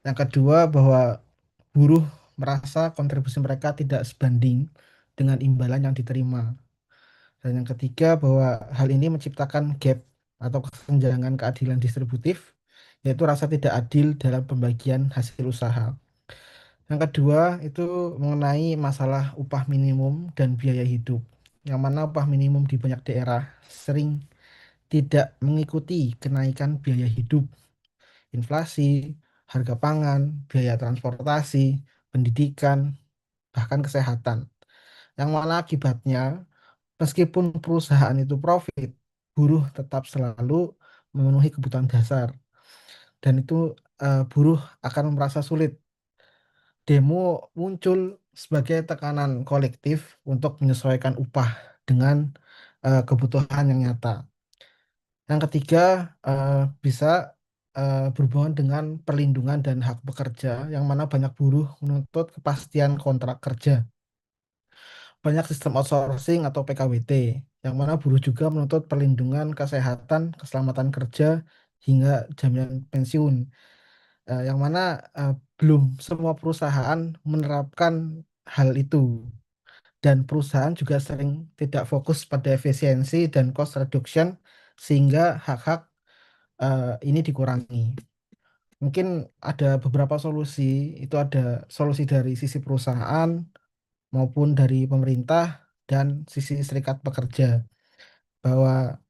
Yang kedua, bahwa buruh merasa kontribusi mereka tidak sebanding dengan imbalan yang diterima. Dan yang ketiga, bahwa hal ini menciptakan gap atau kesenjangan keadilan distributif, yaitu rasa tidak adil dalam pembagian hasil usaha. Yang kedua itu mengenai masalah upah minimum dan biaya hidup, yang mana upah minimum di banyak daerah sering tidak mengikuti kenaikan biaya hidup, inflasi, harga pangan, biaya transportasi, pendidikan, bahkan kesehatan. Yang mana akibatnya, meskipun perusahaan itu profit, buruh tetap selalu memenuhi kebutuhan dasar. Dan itu buruh akan merasa sulit. Demo muncul sebagai tekanan kolektif untuk menyesuaikan upah dengan kebutuhan yang nyata. Yang ketiga, bisa berhubungan dengan perlindungan dan hak pekerja, yang mana banyak buruh menuntut kepastian kontrak kerja. Banyak sistem outsourcing atau PKWT, yang mana buruh juga menuntut perlindungan kesehatan, keselamatan kerja, hingga jaminan pensiun. Yang mana belum semua perusahaan menerapkan hal itu, dan perusahaan juga sering tidak fokus pada efisiensi dan cost reduction, sehingga hak-hak ini dikurangi. Mungkin ada beberapa solusi, itu ada solusi dari sisi perusahaan maupun dari pemerintah dan sisi serikat pekerja, bahwa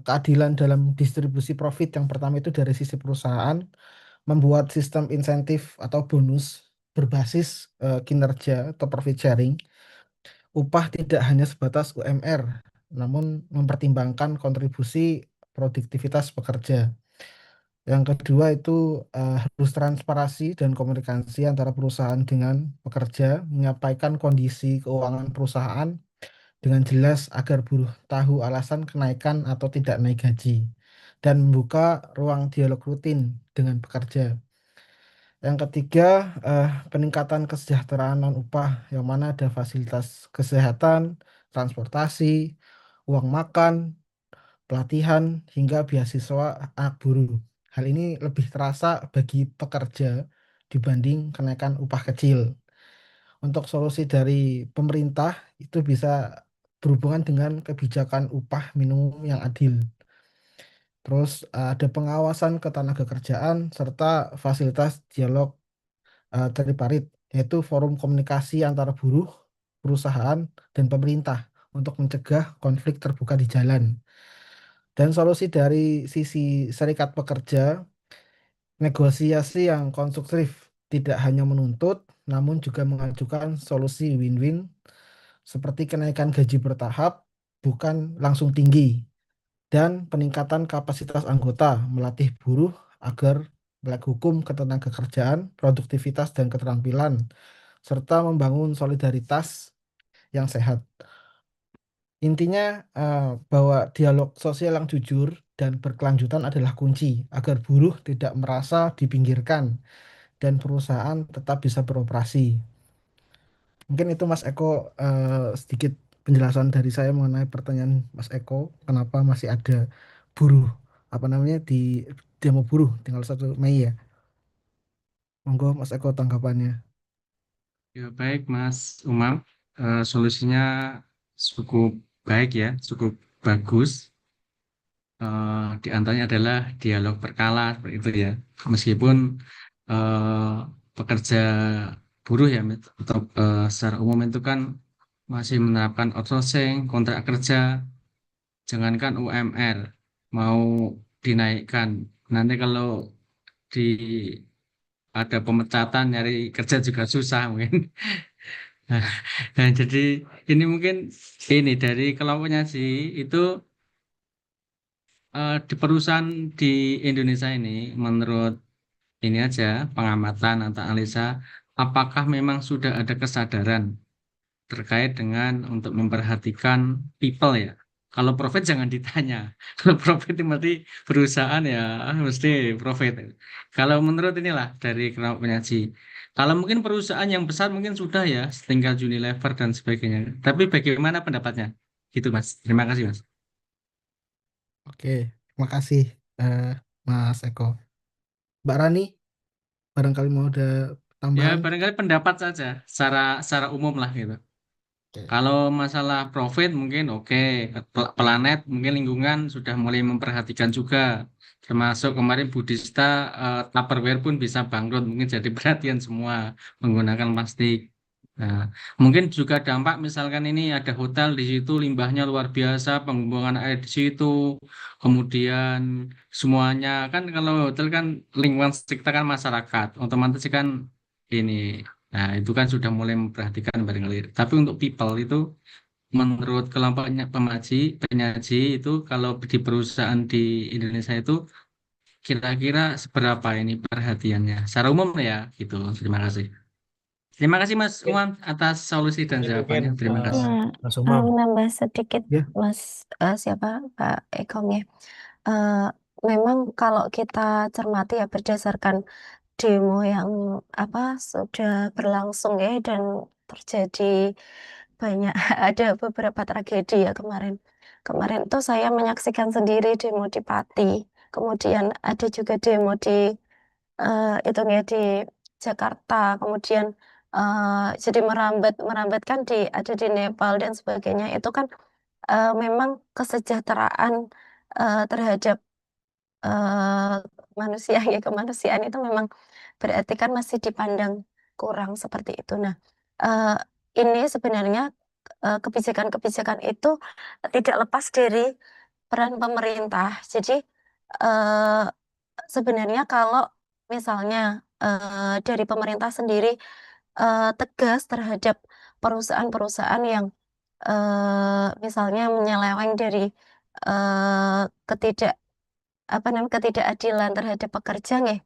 keadilan dalam distribusi profit yang pertama itu dari sisi perusahaan, membuat sistem insentif atau bonus berbasis kinerja atau profit sharing. Upah tidak hanya sebatas UMR, namun mempertimbangkan kontribusi produktivitas pekerja. Yang kedua itu harus transparansi dan komunikasi antara perusahaan dengan pekerja, menyampaikan kondisi keuangan perusahaan dengan jelas agar buruh tahu alasan kenaikan atau tidak naik gaji, dan membuka ruang dialog rutin dengan pekerja. Yang ketiga, peningkatan kesejahteraan non-upah, yang mana ada fasilitas kesehatan, transportasi, uang makan, pelatihan, hingga beasiswa anak buruh. Hal ini lebih terasa bagi pekerja dibanding kenaikan upah kecil. Untuk solusi dari pemerintah itu bisa berhubungan dengan kebijakan upah minimum yang adil. Terus ada pengawasan ketenagakerjaan serta fasilitas dialog triparit, yaitu forum komunikasi antara buruh, perusahaan, dan pemerintah untuk mencegah konflik terbuka di jalan. Dan solusi dari sisi serikat pekerja, negosiasi yang konstruktif tidak hanya menuntut, namun juga mengajukan solusi win-win seperti kenaikan gaji bertahap, bukan langsung tinggi, dan peningkatan kapasitas anggota melatih buruh agar melek hukum ketenagakerjaan, produktivitas, dan keterampilan, serta membangun solidaritas yang sehat. Intinya bahwa dialog sosial yang jujur dan berkelanjutan adalah kunci agar buruh tidak merasa dipinggirkan dan perusahaan tetap bisa beroperasi. Mungkin itu Mas Eko, sedikit penjelasan dari saya mengenai pertanyaan Mas Eko, kenapa masih ada buruh apa namanya di demo buruh tinggal 1 Mei ya. Monggo Mas Eko tanggapannya. Ya, baik Mas Umam. Solusinya cukup baik ya, cukup bagus. Di antaranya adalah dialog berkala seperti itu ya. Meskipun pekerja buruh ya atau secara umum itu kan masih menerapkan outsourcing, kontrak kerja, jangankan UMR mau dinaikkan. Nanti kalau di ada pemecatan nyari kerja juga susah mungkin. Nah, jadi ini mungkin ini dari kelompoknya sih itu di perusahaan di Indonesia ini menurut ini aja pengamatan atau analisa apakah memang sudah ada kesadaran terkait dengan untuk memperhatikan people ya. Kalau profit jangan ditanya. Kalau profit itu mesti perusahaan ya mesti profit. Kalau menurut inilah dari kelompok penyaji. Kalau mungkin perusahaan yang besar mungkin sudah ya tinggal Unilever dan sebagainya. Tapi bagaimana pendapatnya? Gitu Mas. Terima kasih Mas. Oke, terima kasih Mas Eko. Mbak Rani, barangkali mau ada Ya tambahan? barangkali pendapat saja secara secara umum lah gitu. Oke. Kalau masalah profit mungkin oke, planet mungkin lingkungan sudah mulai memperhatikan juga. Termasuk kemarin Budista Tupperware pun bisa bangkrut, mungkin jadi perhatian semua menggunakan plastik. Nah, mungkin juga dampak misalkan ini ada hotel di situ limbahnya luar biasa, pembuangan air di situ, kemudian semuanya kan kalau hotel kan lingkungan sekitar kan masyarakat, otomatis kan ini. Nah, itu kan sudah mulai memperhatikan barangkali. Tapi untuk people itu, menurut kelompoknya penyaji itu kalau di perusahaan di Indonesia itu kira-kira seberapa ini perhatiannya? Secara umum ya, gitu. Terima kasih. Terima kasih Mas Umam atas solusi dan Mungkin jawabannya. Terima kasih. Ya, Mas Umam. menambah sedikit Ya. Mas siapa Pak Ekom ya. Memang kalau kita cermati ya berdasarkan demo yang sudah berlangsung ya dan terjadi banyak ada beberapa tragedi ya kemarin. Kemarin tuh saya menyaksikan sendiri demo di Pati. Kemudian ada juga demo di itu ya di Jakarta. Kemudian jadi merambat kan ada di Nepal dan sebagainya. Itu kan memang kesejahteraan terhadap eh, manusia ya kemanusiaan itu memang berarti kan masih dipandang kurang seperti itu. Nah, eh, ini sebenarnya kebijakan-kebijakan itu tidak lepas dari peran pemerintah. Jadi eh, sebenarnya kalau misalnya dari pemerintah sendiri tegas terhadap perusahaan-perusahaan yang misalnya menyeleweng dari eh, ketidak ketidakadilan terhadap pekerja nih,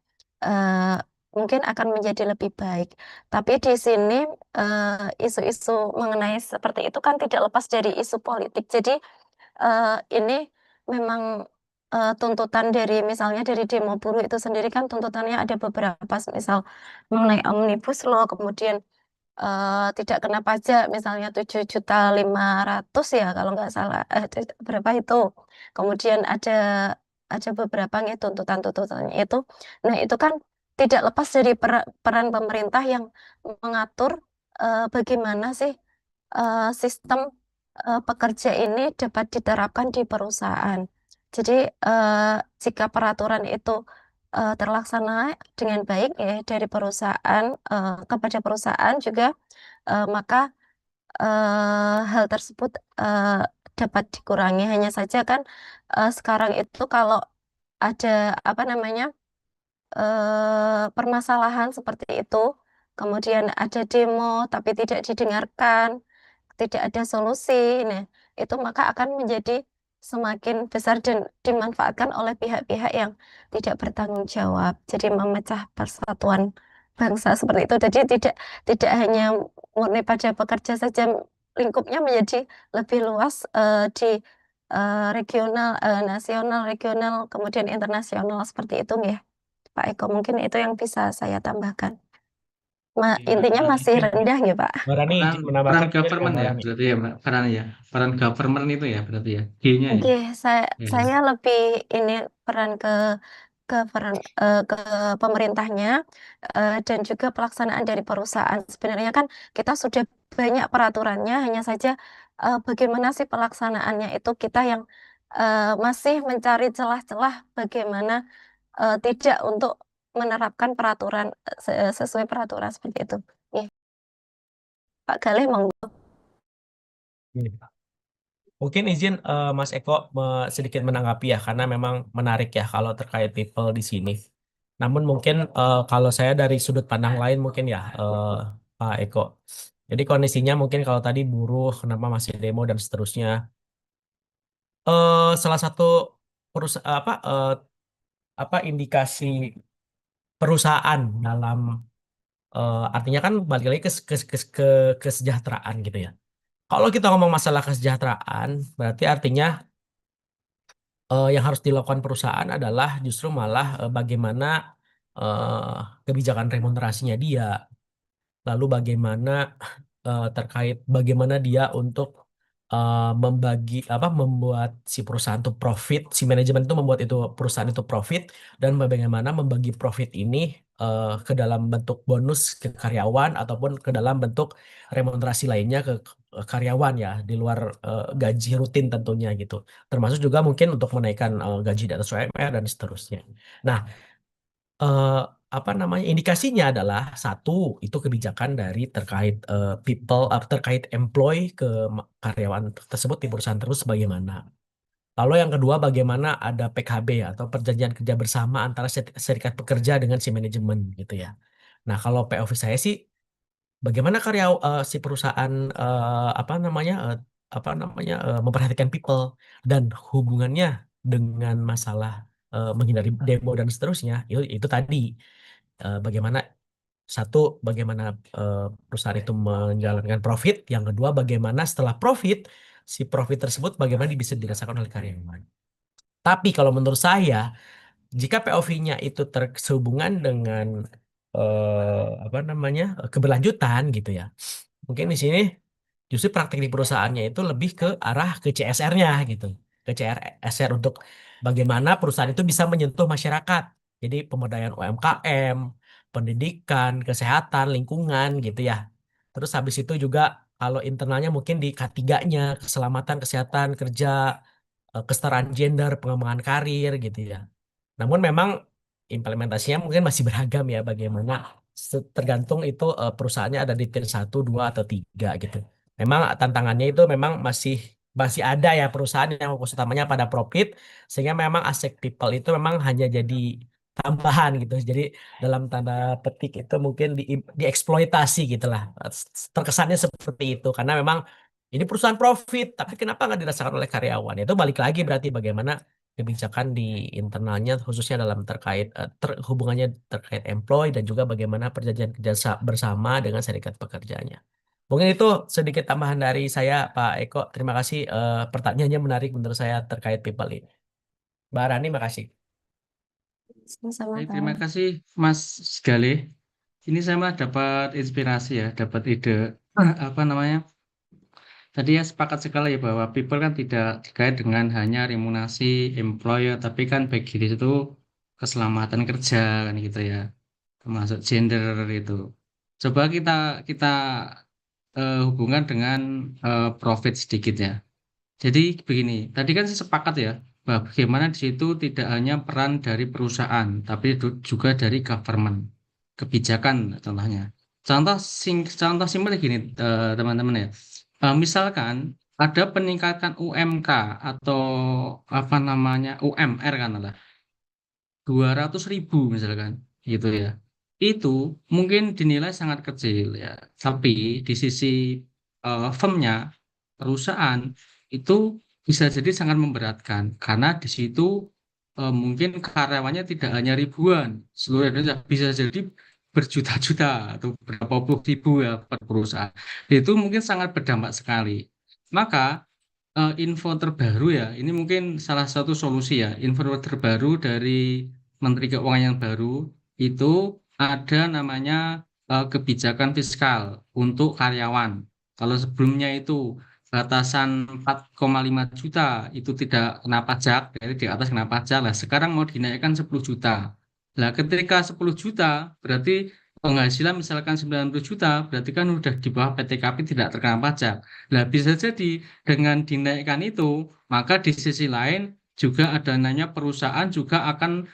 mungkin akan menjadi lebih baik. Tapi di sini isu-isu mengenai seperti itu kan tidak lepas dari isu politik. Jadi ini memang tuntutan dari misalnya dari demo buruh itu sendiri kan tuntutannya ada beberapa, misal mengenai Omnibus Law, kemudian tidak kena pajak misalnya 7.500.000 ya kalau nggak salah berapa itu. Kemudian ada beberapa nih tuntutan-tuntutannya itu. Nah, itu kan tidak lepas dari peran pemerintah yang mengatur bagaimana sih sistem pekerja ini dapat diterapkan di perusahaan. Jadi jika peraturan itu terlaksana dengan baik ya dari perusahaan kepada perusahaan juga, maka hal tersebut dapat dikurangi. Hanya saja kan sekarang itu kalau ada apa namanya permasalahan seperti itu, kemudian ada demo tapi tidak didengarkan, tidak ada solusi, nah itu maka akan menjadi semakin besar dan dimanfaatkan oleh pihak-pihak yang tidak bertanggung jawab. Jadi memecah persatuan bangsa seperti itu. Jadi tidak hanya murni pada pekerja saja, lingkupnya menjadi lebih luas di regional, nasional, regional, kemudian internasional seperti itu ya. Pak Eko, mungkin itu yang bisa saya tambahkan. Intinya masih rendah ya Pak. Mbak Rani Peran, izin menambahkan mungkin government Mbak ya, Rani. berarti ya Mbak. Peran government itu ya, berarti ya. G-nya ya. Oke, Ya. saya lebih ini peran ke pemerintahnya dan juga pelaksanaan dari perusahaan. Sebenarnya kan kita sudah banyak peraturannya, hanya saja bagaimana sih pelaksanaannya itu kita yang masih mencari celah-celah bagaimana tidak untuk menerapkan peraturan sesuai peraturan seperti itu. Iya. Pak Galih monggo. Ini, Pak. Mungkin izin Mas Eko sedikit menanggapi ya, karena memang menarik ya kalau terkait people di sini. Namun mungkin kalau saya dari sudut pandang lain mungkin ya Pak Eko. Jadi kondisinya mungkin kalau tadi buruh kenapa masih demo dan seterusnya. Salah satu apa indikasi perusahaan dalam artinya kan balik lagi ke kesejahteraan gitu ya. Kalau kita ngomong masalah kesejahteraan, berarti artinya yang harus dilakukan perusahaan adalah justru malah bagaimana kebijakan remunerasinya dia, lalu bagaimana terkait bagaimana dia untuk membuat si perusahaan itu profit, si manajemen itu membuat itu perusahaan itu profit, dan bagaimana membagi profit ini ke dalam bentuk bonus ke karyawan ataupun ke dalam bentuk remunerasi lainnya ke karyawan ya, di luar gaji rutin tentunya gitu. Termasuk juga mungkin untuk menaikkan gaji di atas UMR dan seterusnya. Nah, apa namanya, indikasinya adalah satu itu kebijakan dari terkait terkait employee ke karyawan tersebut di perusahaan tersebut bagaimana. Lalu yang kedua bagaimana ada PKB atau perjanjian kerja bersama antara serikat pekerja dengan si manajemen gitu ya. Nah kalau POV saya sih bagaimana si perusahaan memperhatikan people dan hubungannya dengan masalah menghindari demo dan seterusnya itu tadi bagaimana satu bagaimana perusahaan itu menjalankan profit, yang kedua bagaimana setelah profit si profit tersebut bagaimana bisa dirasakan oleh karyawan. Tapi kalau menurut saya jika POV-nya itu sehubungan dengan keberlanjutan gitu ya, mungkin di sini justru praktik di perusahaannya itu lebih ke arah ke CSR-nya gitu, ke CSR untuk bagaimana perusahaan itu bisa menyentuh masyarakat. Jadi pemberdayaan UMKM, pendidikan, kesehatan, lingkungan gitu ya. Terus habis itu juga kalau internalnya mungkin di K3-nya, keselamatan, kesehatan, kerja, kesetaraan gender, pengembangan karir gitu ya. Namun memang implementasinya mungkin masih beragam ya bagaimana tergantung itu perusahaannya ada di tier 1, 2 atau 3 gitu. Memang tantangannya itu memang masih ada ya perusahaan yang fokus utamanya pada profit sehingga memang aspek people itu memang hanya jadi tambahan gitu. Jadi dalam tanda petik itu mungkin dieksploitasi gitulah. Terkesannya seperti itu karena memang ini perusahaan profit, tapi kenapa nggak dirasakan oleh karyawan? Itu balik lagi berarti bagaimana kebijakan di internalnya khususnya dalam terkait hubungannya terkait employee dan juga bagaimana perjanjian kerja bersama dengan serikat pekerjanya. Mungkin itu sedikit tambahan dari saya, Pak Eko. Terima kasih. Pertanyaannya menarik menurut saya terkait people ini. Mbak Rani, makasih. Sama-sama Baik, Pak. terima kasih Mas Gale. Ini saya malah dapat inspirasi ya, dapat ide apa namanya? Tadi ya sepakat sekali ya bahwa people kan tidak terkait dengan hanya remunerasi employer, tapi kan bagi itu keselamatan kerja kan gitu ya, termasuk gender itu. Coba kita kita hubungan dengan profit sedikit ya. Jadi begini, tadi kan saya sepakat ya bahwa bagaimana di situ tidak hanya peran dari perusahaan, tapi juga dari government, kebijakan contohnya. Contoh simpel gini teman-teman ya. Misalkan ada peningkatan UMK atau apa namanya UMR kan lah 200.000 misalkan gitu ya. Itu mungkin dinilai sangat kecil ya. Tapi di sisi firmnya perusahaan itu bisa jadi sangat memberatkan karena di situ mungkin karyawannya tidak hanya ribuan, seluruh Indonesia bisa jadi berjuta-juta atau berapa puluh ribu ya per perusahaan. Itu mungkin sangat berdampak sekali. Maka info terbaru ya, ini mungkin salah satu solusi ya. Info terbaru dari Menteri Keuangan yang baru itu ada namanya kebijakan fiskal untuk karyawan. Kalau sebelumnya itu batasan 4,5 juta itu tidak kena pajak, jadi di atas kena pajak lah. Sekarang mau dinaikkan 10 juta. Nah, ketika 10 juta berarti penghasilan misalkan 90 juta, berarti kan udah di bawah PTKP tidak terkena pajak. Nah, bisa jadi dengan dinaikkan itu, maka di sisi lain juga ada nanya perusahaan juga akan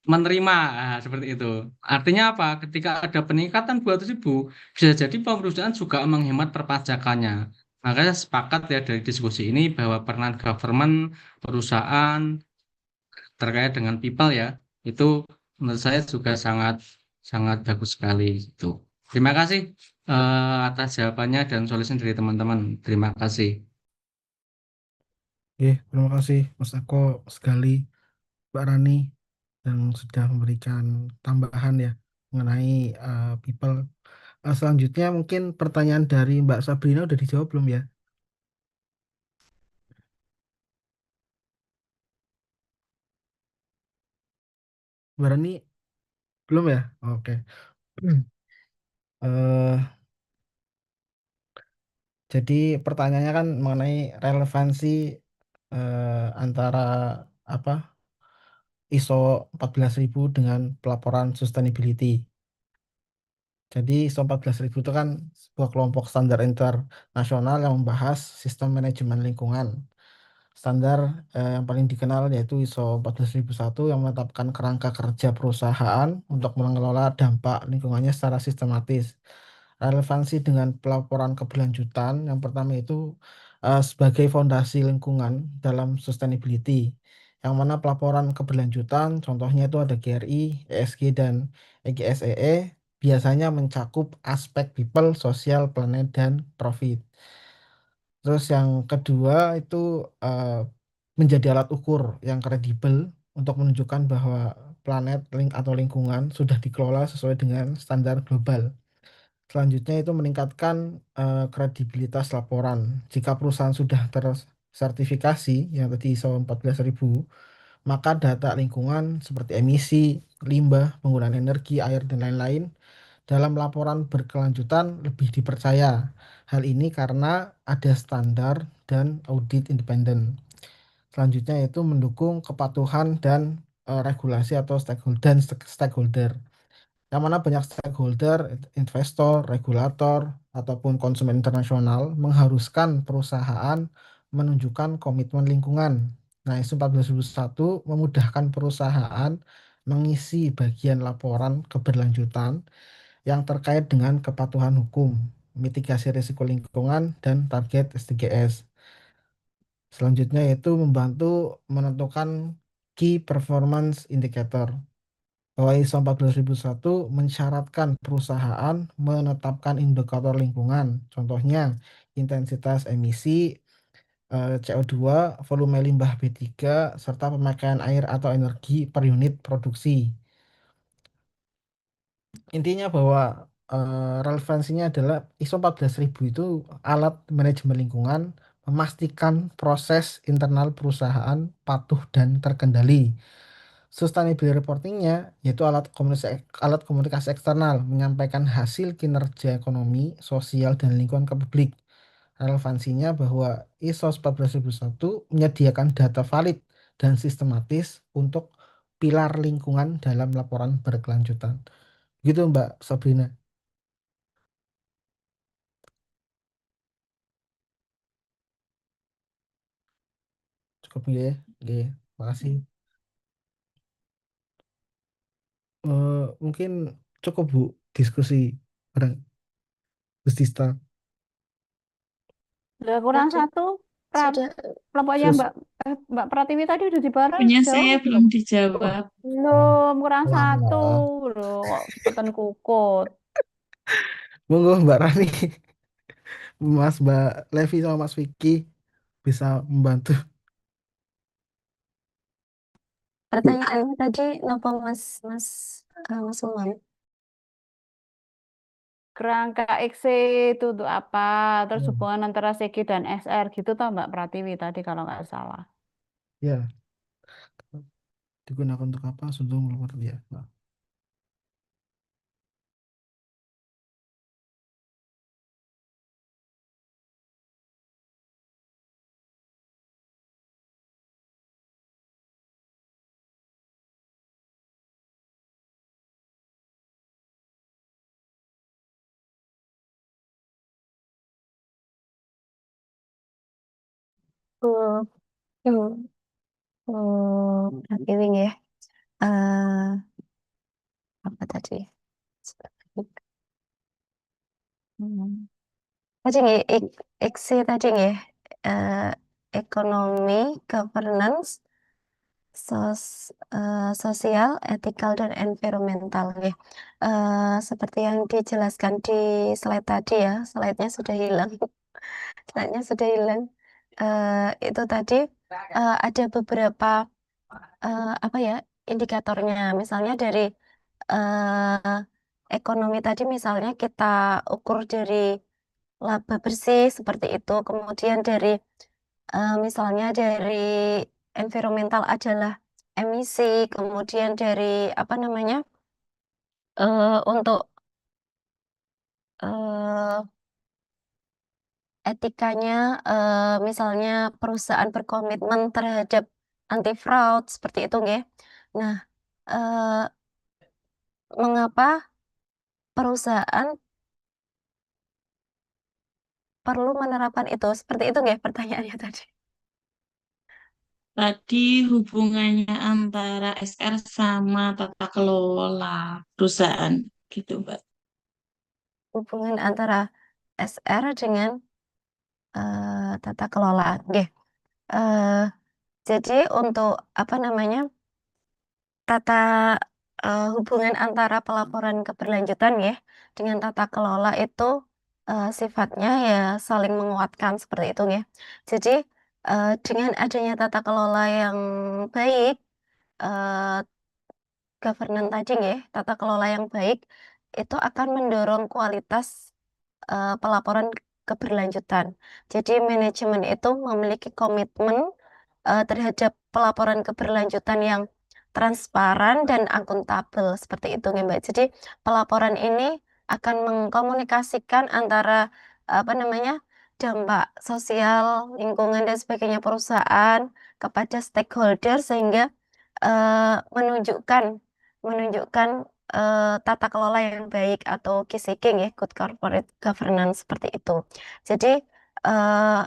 menerima seperti itu. Artinya apa? Ketika ada peningkatan 200.000, bisa jadi perusahaan juga menghemat perpajakannya. Makanya sepakat ya dari diskusi ini bahwa peran government, perusahaan terkait dengan people ya, itu menurut saya juga sangat sangat bagus sekali itu. Terima kasih atas jawabannya dan solusi dari teman-teman. Terima kasih. Terima kasih Mas Eko sekali, Mbak Rani, yang sudah memberikan tambahan ya mengenai people. Selanjutnya mungkin pertanyaan dari Mbak Sabrina udah dijawab belum ya? Mbak Rani belum ya? Oke. Eh, jadi pertanyaannya kan mengenai relevansi antara apa ISO 14.000 dengan pelaporan sustainability. Jadi ISO 14.000 itu kan sebuah kelompok standar internasional yang membahas sistem manajemen lingkungan. Standar yang paling dikenal yaitu ISO 14001 yang menetapkan kerangka kerja perusahaan untuk mengelola dampak lingkungannya secara sistematis. Relevansi dengan pelaporan keberlanjutan yang pertama itu sebagai fondasi lingkungan dalam sustainability. Yang mana pelaporan keberlanjutan contohnya itu ada GRI, ESG, dan EGSEE biasanya mencakup aspek people, sosial, planet, dan profit. Terus yang kedua itu eh, menjadi alat ukur yang kredibel untuk menunjukkan bahwa planet atau lingkungan sudah dikelola sesuai dengan standar global. Selanjutnya itu meningkatkan kredibilitas laporan. Jika perusahaan sudah tersertifikasi yang tadi ISO 14.000, maka data lingkungan seperti emisi, limbah, penggunaan energi, air, dan lain-lain dalam laporan berkelanjutan lebih dipercaya. Hal ini karena ada standar dan audit independen. Selanjutnya yaitu mendukung kepatuhan dan regulasi atau stakeholder. Yang mana banyak stakeholder, investor, regulator, ataupun konsumen internasional mengharuskan perusahaan menunjukkan komitmen lingkungan. Nah, ISO 14001 memudahkan perusahaan mengisi bagian laporan keberlanjutan yang terkait dengan kepatuhan hukum, mitigasi risiko lingkungan, dan target SDGs. Selanjutnya yaitu membantu menentukan Key Performance Indicator. Bahwa ISO 14001 mensyaratkan perusahaan menetapkan indikator lingkungan, contohnya intensitas emisi, CO2, volume limbah B3, serta pemakaian air atau energi per unit produksi. Intinya bahwa relevansinya adalah ISO 14.000 itu alat manajemen lingkungan memastikan proses internal perusahaan patuh dan terkendali. Sustainability reportingnya yaitu alat komunikasi eksternal menyampaikan hasil kinerja ekonomi, sosial, dan lingkungan ke publik. Relevansinya bahwa ISO 14001 menyediakan data valid dan sistematis untuk pilar lingkungan dalam laporan berkelanjutan. Gitu Mbak Sabrina. Cukup ya. Oke, makasih. Mungkin cukup Bu diskusi bareng Gus Dista. Udah kurang Oke, satu. sudah. Kelompoknya Sus, Mbak Pratiwi tadi udah Punya jawab saya belum? belum dijawab. Belum, kurang satu. lama. Loh, kok cepetan kukut. Monggo Mbak Rani, Mbak Levi sama Mas Vicky bisa membantu. Pertanyaannya tadi apa Mas Mas Mas Umam? Kerangka XC itu untuk apa? Terus Ya, hubungan antara CG dan SR gitu toh Mbak Pratiwi tadi kalau nggak salah. ya, digunakan untuk apa? Sundung luar ya. Mbak. Oh, oh, Pratiwi ya. Eh, apa tadi? Hmm. Tadi nggih, IKSI tadi nggih, eh, ekonomi, governance, sosial, etikal, dan environmental nggih. Seperti yang dijelaskan di slide tadi ya, slide-nya sudah hilang. Slide-nya sudah hilang. Itu tadi ada beberapa apa ya indikatornya. Misalnya dari eh, ekonomi tadi, misalnya kita ukur dari laba bersih seperti itu. Kemudian dari misalnya dari environmental adalah emisi. Kemudian dari apa namanya untuk eh, etikanya, misalnya perusahaan berkomitmen terhadap anti fraud seperti itu nggih. Nah, eh, mengapa perusahaan perlu menerapkan itu? Seperti itu nggih pertanyaannya tadi. Tadi hubungannya antara SR sama tata kelola perusahaan gitu, Mbak. Hubungan antara SR dengan tata kelola. Nggih. Eh, jadi untuk apa namanya tata hubungan antara pelaporan keberlanjutan ya dengan tata kelola itu sifatnya ya saling menguatkan seperti itu ya. Jadi dengan adanya tata kelola yang baik, eh, governance tadi ya, tata kelola yang baik itu akan mendorong kualitas pelaporan keberlanjutan. Jadi manajemen itu memiliki komitmen terhadap pelaporan keberlanjutan yang transparan dan akuntabel seperti itu ya Mbak. Jadi pelaporan ini akan mengkomunikasikan antara apa namanya dampak sosial, lingkungan dan sebagainya perusahaan kepada stakeholder sehingga menunjukkan menunjukkan tata kelola yang baik atau KISIKING ya, Good Corporate Governance seperti itu. Jadi eh,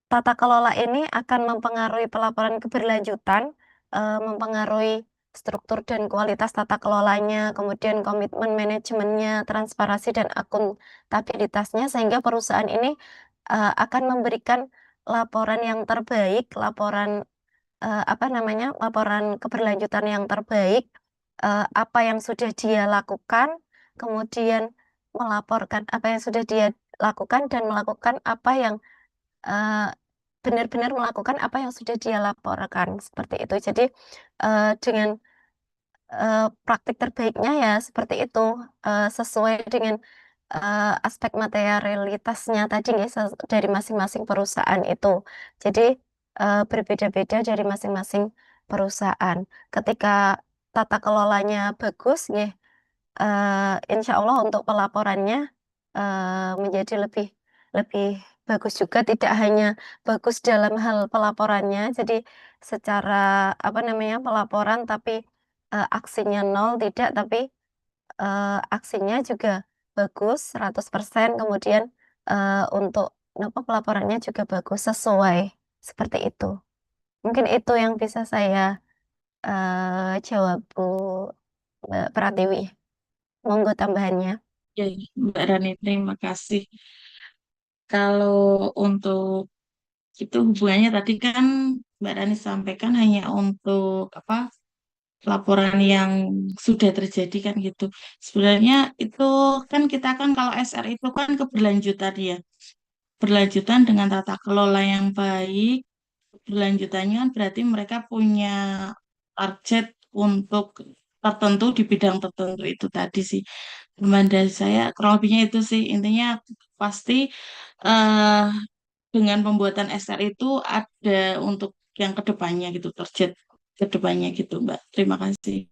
tata kelola ini akan mempengaruhi pelaporan keberlanjutan, mempengaruhi struktur dan kualitas tata kelolanya, kemudian komitmen manajemennya, transparansi dan akuntabilitasnya, sehingga perusahaan ini akan memberikan laporan yang terbaik, apa namanya, laporan keberlanjutan yang terbaik, apa yang sudah dia lakukan, kemudian melaporkan apa yang sudah dia lakukan dan melakukan apa yang eh, benar-benar melakukan apa yang sudah dia laporkan seperti itu. Jadi dengan praktik terbaiknya ya seperti itu, sesuai dengan aspek materialitasnya tadi ya dari masing-masing perusahaan itu. Jadi berbeda-beda dari masing-masing perusahaan. Ketika tata kelolanya bagus, ya, insya Allah untuk pelaporannya menjadi lebih lebih bagus juga. Tidak hanya bagus dalam hal pelaporannya, jadi secara apa namanya pelaporan, tapi aksinya nol tidak, tapi aksinya juga bagus 100%, kemudian untuk apa pelaporannya juga bagus sesuai seperti itu. Mungkin itu yang bisa saya jawab Bu Pratiwi. Monggo tambahannya. Ya, Mbak Rani, terima kasih. Kalau untuk itu hubungannya tadi kan Mbak Rani sampaikan hanya untuk apa laporan yang sudah terjadi kan gitu. Sebenarnya itu kan kita kan kalau SR itu kan keberlanjutan ya. Berlanjutan dengan tata kelola yang baik. Berlanjutannya kan berarti mereka punya target untuk tertentu di bidang tertentu itu tadi sih. Teman dari saya kurang lebihnya itu sih. Intinya pasti eh dengan pembuatan SR itu ada untuk yang kedepannya gitu, target kedepannya gitu, Mbak. Terima kasih.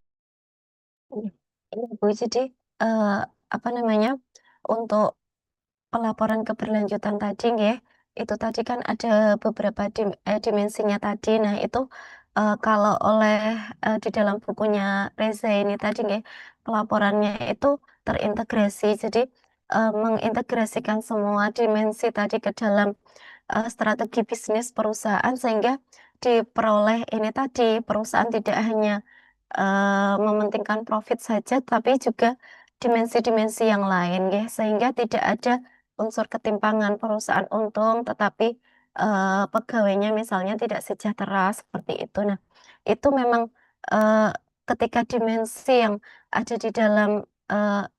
Ini Bu, jadi eh, apa namanya untuk pelaporan keberlanjutan tadi ya, itu tadi kan ada beberapa dimensinya tadi. Nah, itu kalau oleh di dalam bukunya Reza ini tadi ya, pelaporannya itu terintegrasi. Jadi mengintegrasikan semua dimensi tadi ke dalam strategi bisnis perusahaan sehingga diperoleh ini tadi perusahaan tidak hanya mementingkan profit saja tapi juga dimensi-dimensi yang lain ya, sehingga tidak ada unsur ketimpangan perusahaan untung tetapi pegawainya misalnya tidak sejahtera seperti itu. Nah, itu memang eh, ketika dimensi yang ada di dalam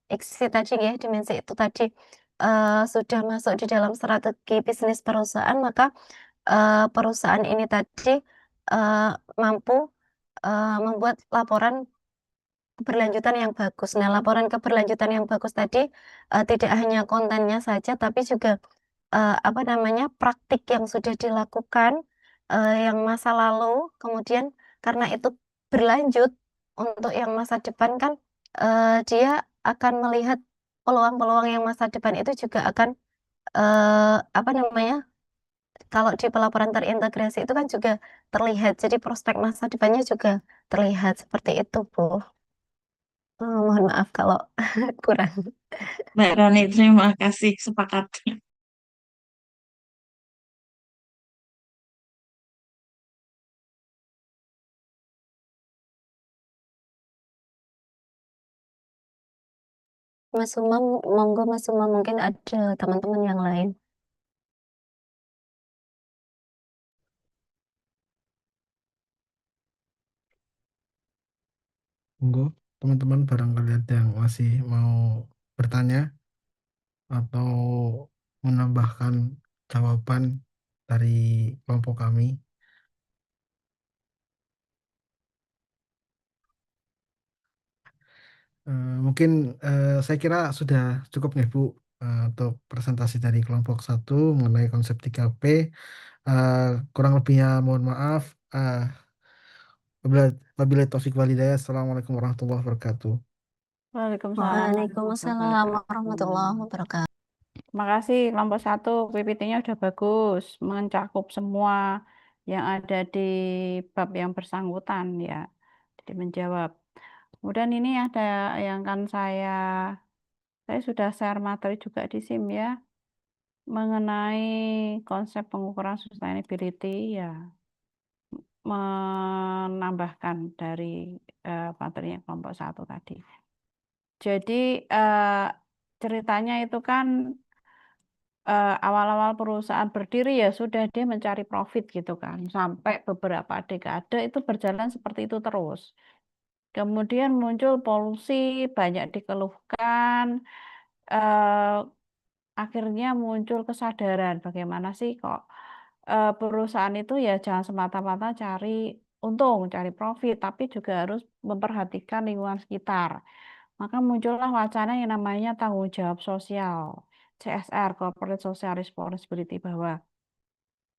IKSI tadi ya, dimensi itu tadi sudah masuk di dalam strategi bisnis perusahaan, maka perusahaan ini tadi mampu membuat laporan keberlanjutan yang bagus. Nah, laporan keberlanjutan yang bagus tadi tidak hanya kontennya saja, tapi juga apa namanya praktik yang sudah dilakukan yang masa lalu, kemudian karena itu berlanjut untuk yang masa depan kan dia akan melihat peluang-peluang yang masa depan itu juga akan apa namanya kalau di pelaporan terintegrasi itu kan juga terlihat, jadi prospek masa depannya juga terlihat seperti itu, Bu. Mohon maaf kalau kurang. Mbak Rani, terima kasih. Sepakat. Mas Umam, monggo Mas Umam, mungkin ada teman-teman yang lain. Monggo, teman-teman barangkali ada yang masih mau bertanya atau menambahkan jawaban dari kelompok kami. Mungkin saya kira sudah cukup nih Bu untuk presentasi dari kelompok 1 mengenai konsep 3P. Kurang lebihnya mohon maaf. Wabillahi taufiq walhidayah. Assalamualaikum warahmatullahi wabarakatuh. Waalaikumsalam warahmatullahi Waalaikumsalam wabarakatuh. warahmatullahi wabarakatuh. Terima kasih kelompok 1, PPT-nya udah bagus, mencakup semua yang ada di bab yang bersangkutan ya. Jadi menjawab. Kemudian ini ada yang kan saya sudah share materi juga di SIM ya, mengenai konsep pengukuran sustainability ya, menambahkan dari materinya kelompok 1 tadi. Jadi ceritanya itu kan awal-awal perusahaan berdiri ya sudah dia mencari profit gitu kan, sampai beberapa dekade itu berjalan seperti itu terus. Kemudian muncul polusi, banyak dikeluhkan, eh, akhirnya muncul kesadaran bagaimana sih kok perusahaan itu ya jangan semata-mata cari untung, cari profit, tapi juga harus memperhatikan lingkungan sekitar. Maka muncullah wacana yang namanya tanggung jawab sosial, CSR, Corporate Social Responsibility, bahwa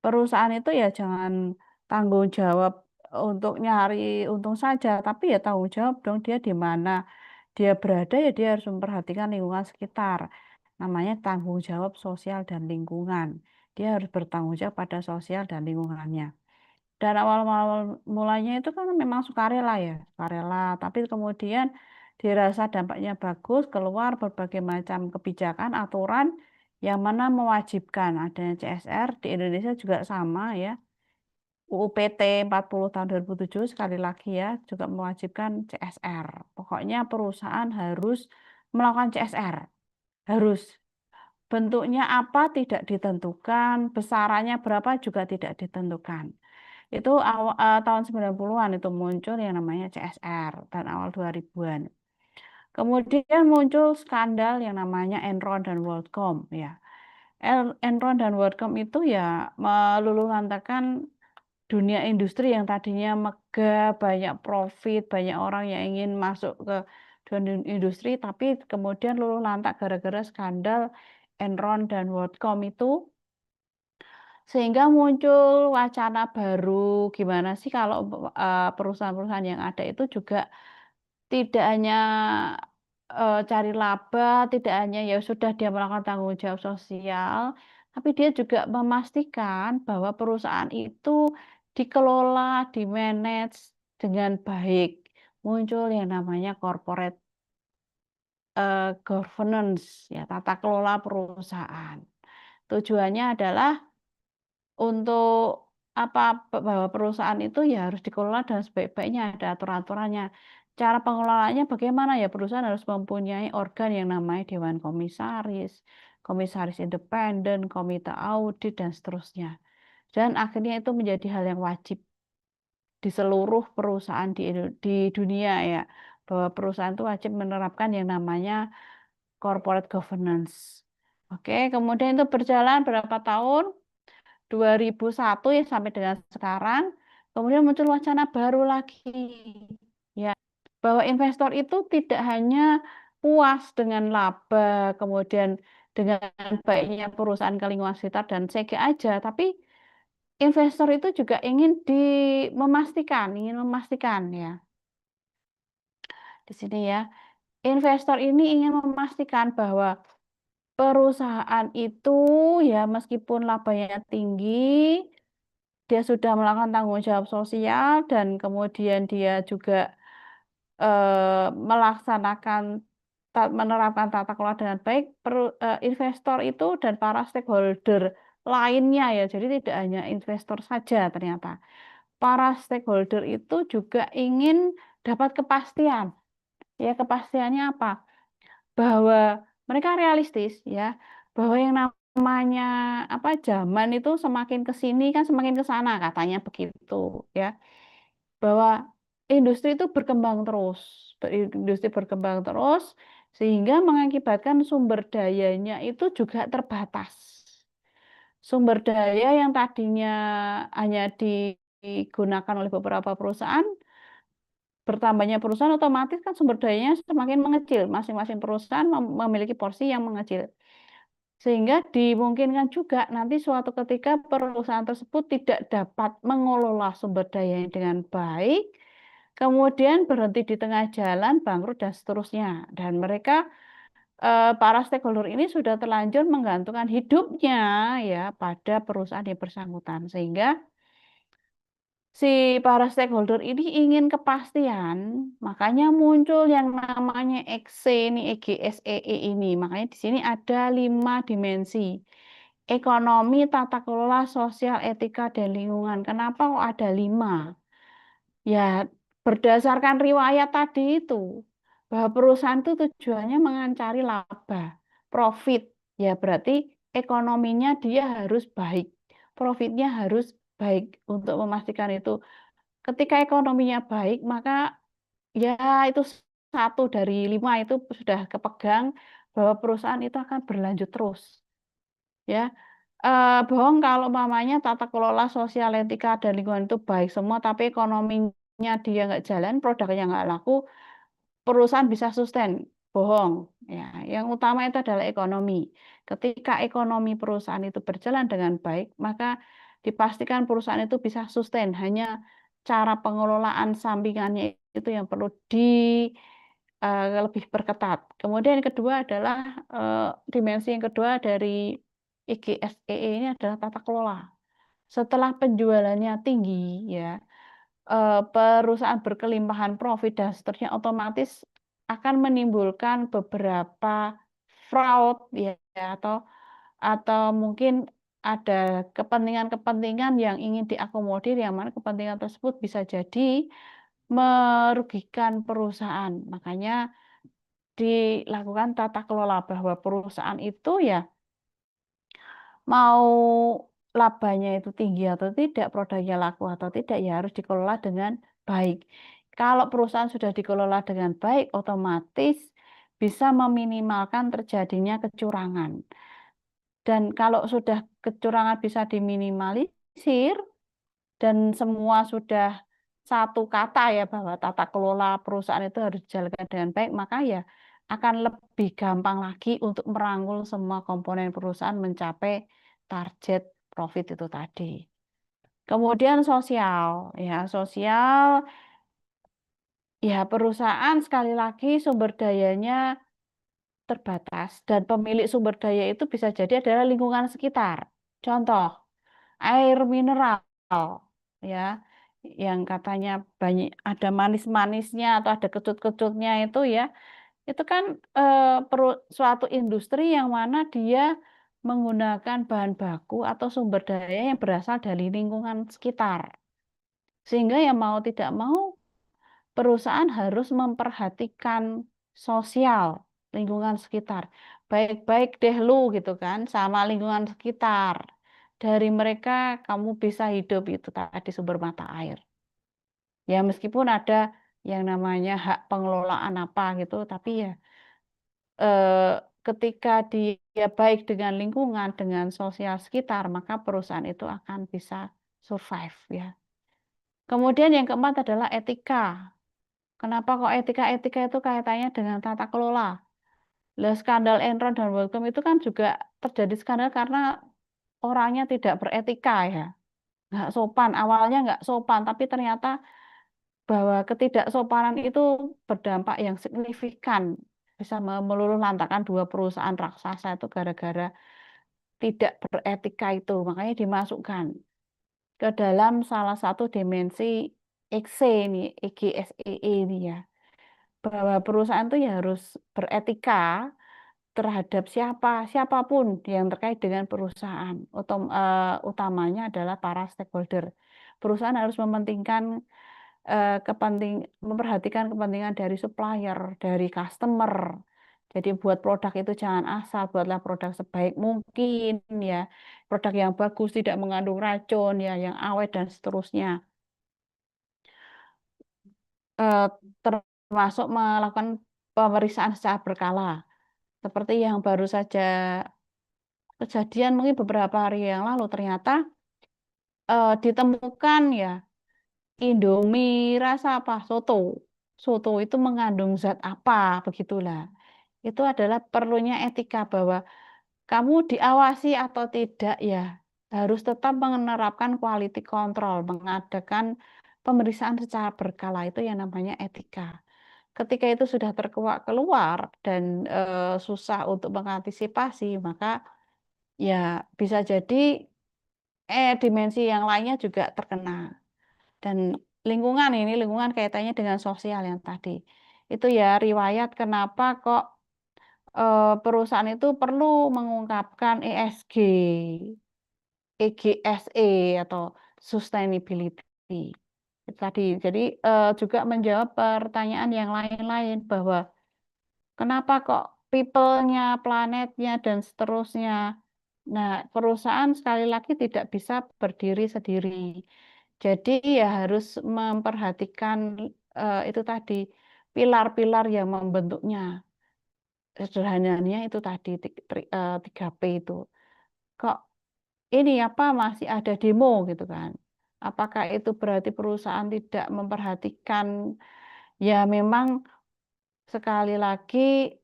perusahaan itu ya jangan tanggung jawab untuk nyari untung saja, tapi ya tanggung jawab dong dia di mana dia berada ya dia harus memperhatikan lingkungan sekitar. Namanya tanggung jawab sosial dan lingkungan. Dia harus bertanggung jawab pada sosial dan lingkungannya. Dan awal-awal mulanya itu kan memang sukarela ya, sukarela. Tapi kemudian dirasa dampaknya bagus, keluar berbagai macam kebijakan, aturan yang mana mewajibkan adanya CSR. Di Indonesia juga sama ya. UU PT 40 tahun 2007 sekali lagi ya juga mewajibkan CSR. Pokoknya perusahaan harus melakukan CSR. Harus. bentuknya apa tidak ditentukan, besarannya berapa juga tidak ditentukan. Itu tahun 90-an itu muncul yang namanya CSR dan awal 2000-an. Kemudian muncul skandal yang namanya Enron dan WorldCom ya. Enron dan WorldCom itu ya meluluhlantakan dunia industri yang tadinya megah, banyak profit, banyak orang yang ingin masuk ke dunia industri, tapi kemudian luluh lantak gara-gara skandal Enron dan WorldCom itu, sehingga muncul wacana baru, gimana sih kalau perusahaan-perusahaan yang ada itu juga tidak hanya cari laba, tidak hanya ya sudah dia melakukan tanggung jawab sosial, tapi dia juga memastikan bahwa perusahaan itu dikelola, dimanage dengan baik. Muncul yang namanya corporate governance, ya tata kelola perusahaan. Tujuannya adalah untuk apa bahwa perusahaan itu ya harus dikelola dengan sebaik-baiknya, ada aturan-aturannya. Cara pengelolaannya bagaimana ya? Perusahaan harus mempunyai organ yang namanya Dewan Komisaris, Komisaris Independen, Komite Audit, dan seterusnya. Dan akhirnya itu menjadi hal yang wajib di seluruh perusahaan di dunia ya, bahwa perusahaan itu wajib menerapkan yang namanya corporate governance. Oke, kemudian itu berjalan berapa tahun? 2001 ya sampai dengan sekarang, kemudian muncul wacana baru lagi, ya bahwa investor itu tidak hanya puas dengan laba, kemudian dengan baiknya perusahaan ke lingkungan sekitar dan SEG aja, tapi investor itu juga ingin memastikan ya di sini ya, investor ini ingin memastikan bahwa perusahaan itu ya meskipun labanya tinggi, dia sudah melakukan tanggung jawab sosial dan kemudian dia juga menerapkan tata kelola dengan baik, investor itu dan para stakeholder lainnya ya, jadi tidak hanya investor saja ternyata. Para stakeholder itu juga ingin dapat kepastian. Ya, kepastiannya apa? Bahwa mereka realistis ya, bahwa yang namanya zaman itu semakin ke sini kan semakin ke sana katanya begitu ya, bahwa industri itu berkembang terus sehingga mengakibatkan sumber dayanya itu juga terbatas. Sumber daya yang tadinya hanya digunakan oleh beberapa perusahaan, bertambahnya perusahaan otomatis kan sumber dayanya semakin mengecil, masing-masing perusahaan memiliki porsi yang mengecil. Sehingga dimungkinkan juga nanti suatu ketika perusahaan tersebut tidak dapat mengelola sumber daya dengan baik, kemudian berhenti di tengah jalan, bangkrut, dan seterusnya. Dan mereka, para stakeholder ini sudah terlanjur menggantungkan hidupnya ya pada perusahaan yang bersangkutan. Sehingga si para stakeholder ini ingin kepastian, makanya muncul yang namanya EGSEE ini. Makanya di sini ada 5 dimensi. Ekonomi, tata kelola, sosial, etika, dan lingkungan. Kenapa kok ada 5? Ya, berdasarkan riwayat tadi itu, bahwa perusahaan itu tujuannya mengancari laba, profit. Ya, berarti ekonominya dia harus baik, profitnya harus baik untuk memastikan itu. Ketika ekonominya baik, maka ya itu 1 dari 5 itu sudah kepegang bahwa perusahaan itu akan berlanjut terus. Ya, bohong kalau umpamanya tata kelola sosial, etika, dan lingkungan itu baik semua, tapi ekonominya dia nggak jalan, produknya nggak laku, perusahaan bisa sustain. Bohong. Ya, yang utama itu adalah ekonomi. Ketika ekonomi perusahaan itu berjalan dengan baik, maka dipastikan perusahaan itu bisa sustain. Hanya cara pengelolaan sampingannya itu yang perlu lebih perketat. Kemudian yang kedua adalah dimensi yang kedua dari IGSEE ini adalah tata kelola. Setelah penjualannya tinggi, ya perusahaan berkelimpahan profit dan seterusnya, otomatis akan menimbulkan beberapa fraud ya, atau mungkin ada kepentingan-kepentingan yang ingin diakomodir, yang mana kepentingan tersebut bisa jadi merugikan perusahaan. Makanya dilakukan tata kelola bahwa perusahaan itu ya mau labanya itu tinggi atau tidak, produknya laku atau tidak, ya harus dikelola dengan baik. Kalau perusahaan sudah dikelola dengan baik, otomatis bisa meminimalkan terjadinya kecurangan. Dan kalau sudah kecurangan bisa diminimalisir dan semua sudah satu kata ya bahwa tata kelola perusahaan itu harus dijalankan dengan baik, maka ya akan lebih gampang lagi untuk merangkul semua komponen perusahaan mencapai target profit itu tadi. Kemudian sosial, ya perusahaan sekali lagi sumber dayanya terbatas dan pemilik sumber daya itu bisa jadi adalah lingkungan sekitar. Contoh, air mineral ya yang katanya banyak ada manis-manisnya atau ada kecut-kecutnya itu kan suatu industri yang mana dia menggunakan bahan baku atau sumber daya yang berasal dari lingkungan sekitar. Sehingga ya mau tidak mau perusahaan harus memperhatikan sosial lingkungan sekitar. Baik-baik deh lu gitu kan sama lingkungan sekitar. Dari mereka kamu bisa hidup itu tadi sumber mata air. Ya meskipun ada yang namanya hak pengelolaan apa gitu, tapi ya ketika dia baik dengan lingkungan, dengan sosial sekitar, maka perusahaan itu akan bisa survive ya. Kemudian yang keempat adalah etika. Kenapa kok etika? Etika itu kaitannya dengan tata kelola. Lah skandal Enron dan WorldCom itu kan juga terjadi skandal karena orangnya tidak beretika ya. Nggak sopan, awalnya nggak sopan, tapi ternyata bahwa ketidaksopanan itu berdampak yang signifikan. Bisa meluluhlantahkan dua perusahaan raksasa itu gara-gara tidak beretika itu. Makanya dimasukkan ke dalam salah satu dimensi XC ini, EGSEE ini ya. Bahwa perusahaan itu ya harus beretika terhadap siapapun yang terkait dengan perusahaan. Utamanya adalah para stakeholder. Perusahaan harus mementingkan memperhatikan kepentingan dari supplier, dari customer. Jadi buat produk itu jangan asal, buatlah produk sebaik mungkin ya. Produk yang bagus, tidak mengandung racun ya, yang awet dan seterusnya. Termasuk melakukan pemeriksaan secara berkala. Seperti yang baru saja kejadian mungkin beberapa hari yang lalu ternyata ditemukan ya Indomie rasa apa? Soto. Soto itu mengandung zat apa? Begitulah. Itu adalah perlunya etika bahwa kamu diawasi atau tidak ya harus tetap menerapkan quality control, mengadakan pemeriksaan secara berkala itu yang namanya etika. Ketika itu sudah terkuak keluar dan susah untuk mengantisipasi, maka ya bisa jadi dimensi yang lainnya juga terkena. Dan lingkungan kaitannya dengan sosial yang tadi. Itu ya riwayat kenapa kok perusahaan itu perlu mengungkapkan ESG, EGSE atau sustainability. Itu tadi. Jadi juga menjawab pertanyaan yang lain-lain bahwa kenapa kok people-nya, planetnya dan seterusnya. Nah, perusahaan sekali lagi tidak bisa berdiri sendiri. Jadi ya harus memperhatikan itu tadi pilar-pilar yang membentuknya. Sederhananya itu tadi 3P itu. Kok ini apa masih ada demo gitu kan? Apakah itu berarti perusahaan tidak memperhatikan? Ya memang sekali lagi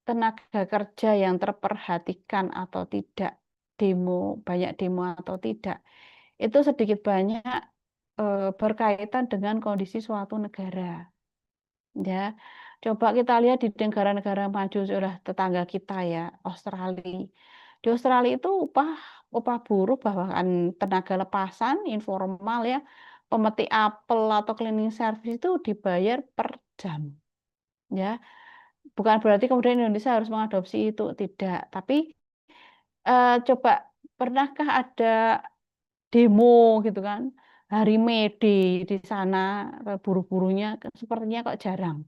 tenaga kerja yang terperhatikan atau tidak, banyak demo atau tidak, itu sedikit banyak berkaitan dengan kondisi suatu negara. Ya, coba kita lihat di negara-negara maju sudah tetangga kita ya, Australia. Di Australia itu upah buruh bahkan tenaga lepasan informal ya, pemetik apel atau cleaning service itu dibayar per jam. Ya, bukan berarti kemudian Indonesia harus mengadopsi itu, tidak. Tapi coba pernahkah ada demo gitu kan? Hari May Day di sana buruh-buruhnya sepertinya kok jarang.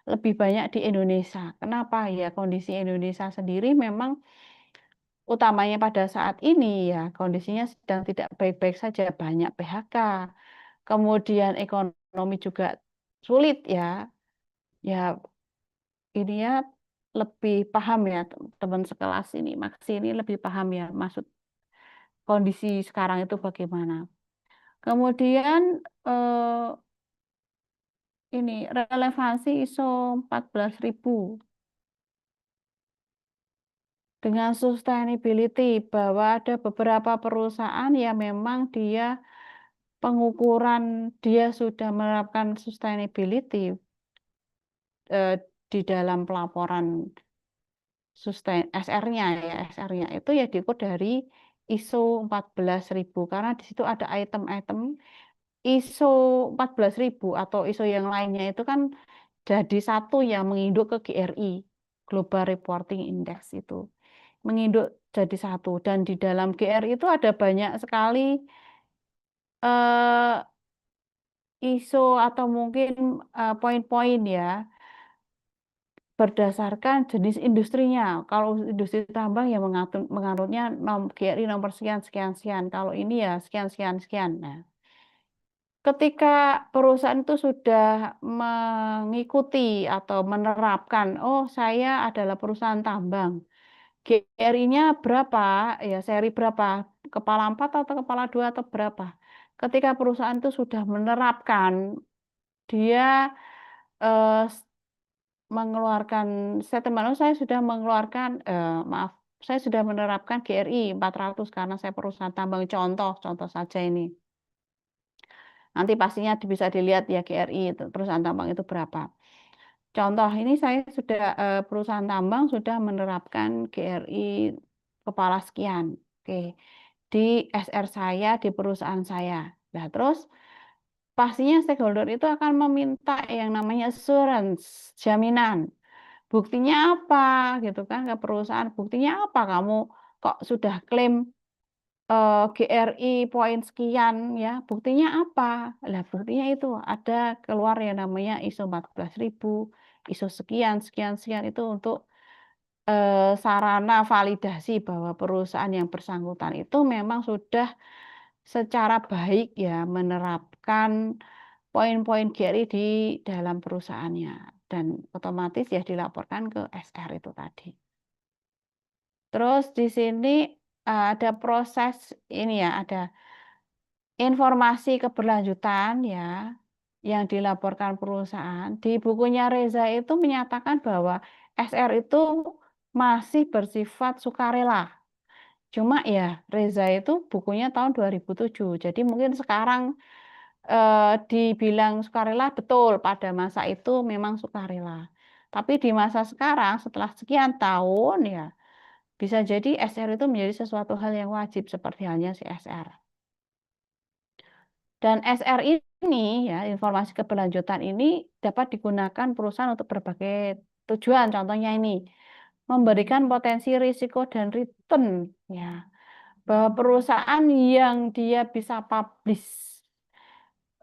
Lebih banyak di Indonesia. Kenapa ya? Kondisi Indonesia sendiri memang utamanya pada saat ini ya kondisinya sedang tidak baik-baik saja, banyak PHK, kemudian ekonomi juga sulit ya, ya ini ya lebih paham ya teman sekelas ini, Maksi ini lebih paham ya maksud kondisi sekarang itu bagaimana. Kemudian ini relevansi ISO 14.000 dengan sustainability bahwa ada beberapa perusahaan yang memang dia pengukuran dia sudah menerapkan sustainability di dalam pelaporan sustain SR-nya ya SR-nya itu ya diukur dari ISO 14.000 karena di situ ada item-item ISO 14.000 atau ISO yang lainnya itu kan jadi satu yang menginduk ke GRI Global Reporting Index itu menginduk jadi satu dan di dalam GRI itu ada banyak sekali eh, ISO atau mungkin poin-poin ya berdasarkan jenis industrinya. Kalau industri tambang ya menganutnya GRI nomor sekian sekian sekian. Kalau ini ya sekian sekian sekian. Nah, ketika perusahaan itu sudah mengikuti atau menerapkan, oh saya adalah perusahaan tambang, GRI-nya berapa, ya seri berapa, kepala 4 atau kepala 2 atau berapa. Ketika perusahaan itu sudah menerapkan, dia eh, mengeluarkan statement, oh saya sudah mengeluarkan, maaf, saya sudah menerapkan GRI 400 karena saya perusahaan tambang, contoh saja ini. Nanti pastinya bisa dilihat ya GRI itu, perusahaan tambang itu berapa. Contoh ini saya sudah perusahaan tambang sudah menerapkan GRI kepala sekian. Oke. Di SR saya, di perusahaan saya. Nah, terus pastinya stakeholder itu akan meminta yang namanya assurance, jaminan. Buktinya apa gitu kan ke perusahaan? Buktinya apa kamu kok sudah klaim GRI poin sekian ya, buktinya apa? Lah buktinya itu ada keluar yang namanya ISO 14.000, ISO sekian sekian sekian itu untuk sarana validasi bahwa perusahaan yang bersangkutan itu memang sudah secara baik ya menerapkan poin-poin GRI di dalam perusahaannya dan otomatis ya dilaporkan ke SR itu tadi. Terus di sini ada proses ini ya, ada informasi keberlanjutan ya yang dilaporkan perusahaan. Di bukunya Reza itu menyatakan bahwa SR itu masih bersifat sukarela. Cuma ya Reza itu bukunya tahun 2007. Jadi mungkin sekarang dibilang sukarela betul pada masa itu memang sukarela. Tapi di masa sekarang setelah sekian tahun ya bisa jadi SR itu menjadi sesuatu hal yang wajib seperti halnya CSR. Dan SR ini ya informasi keberlanjutan ini dapat digunakan perusahaan untuk berbagai tujuan. Contohnya ini memberikan potensi risiko dan return ya. Bahwa perusahaan yang dia bisa publish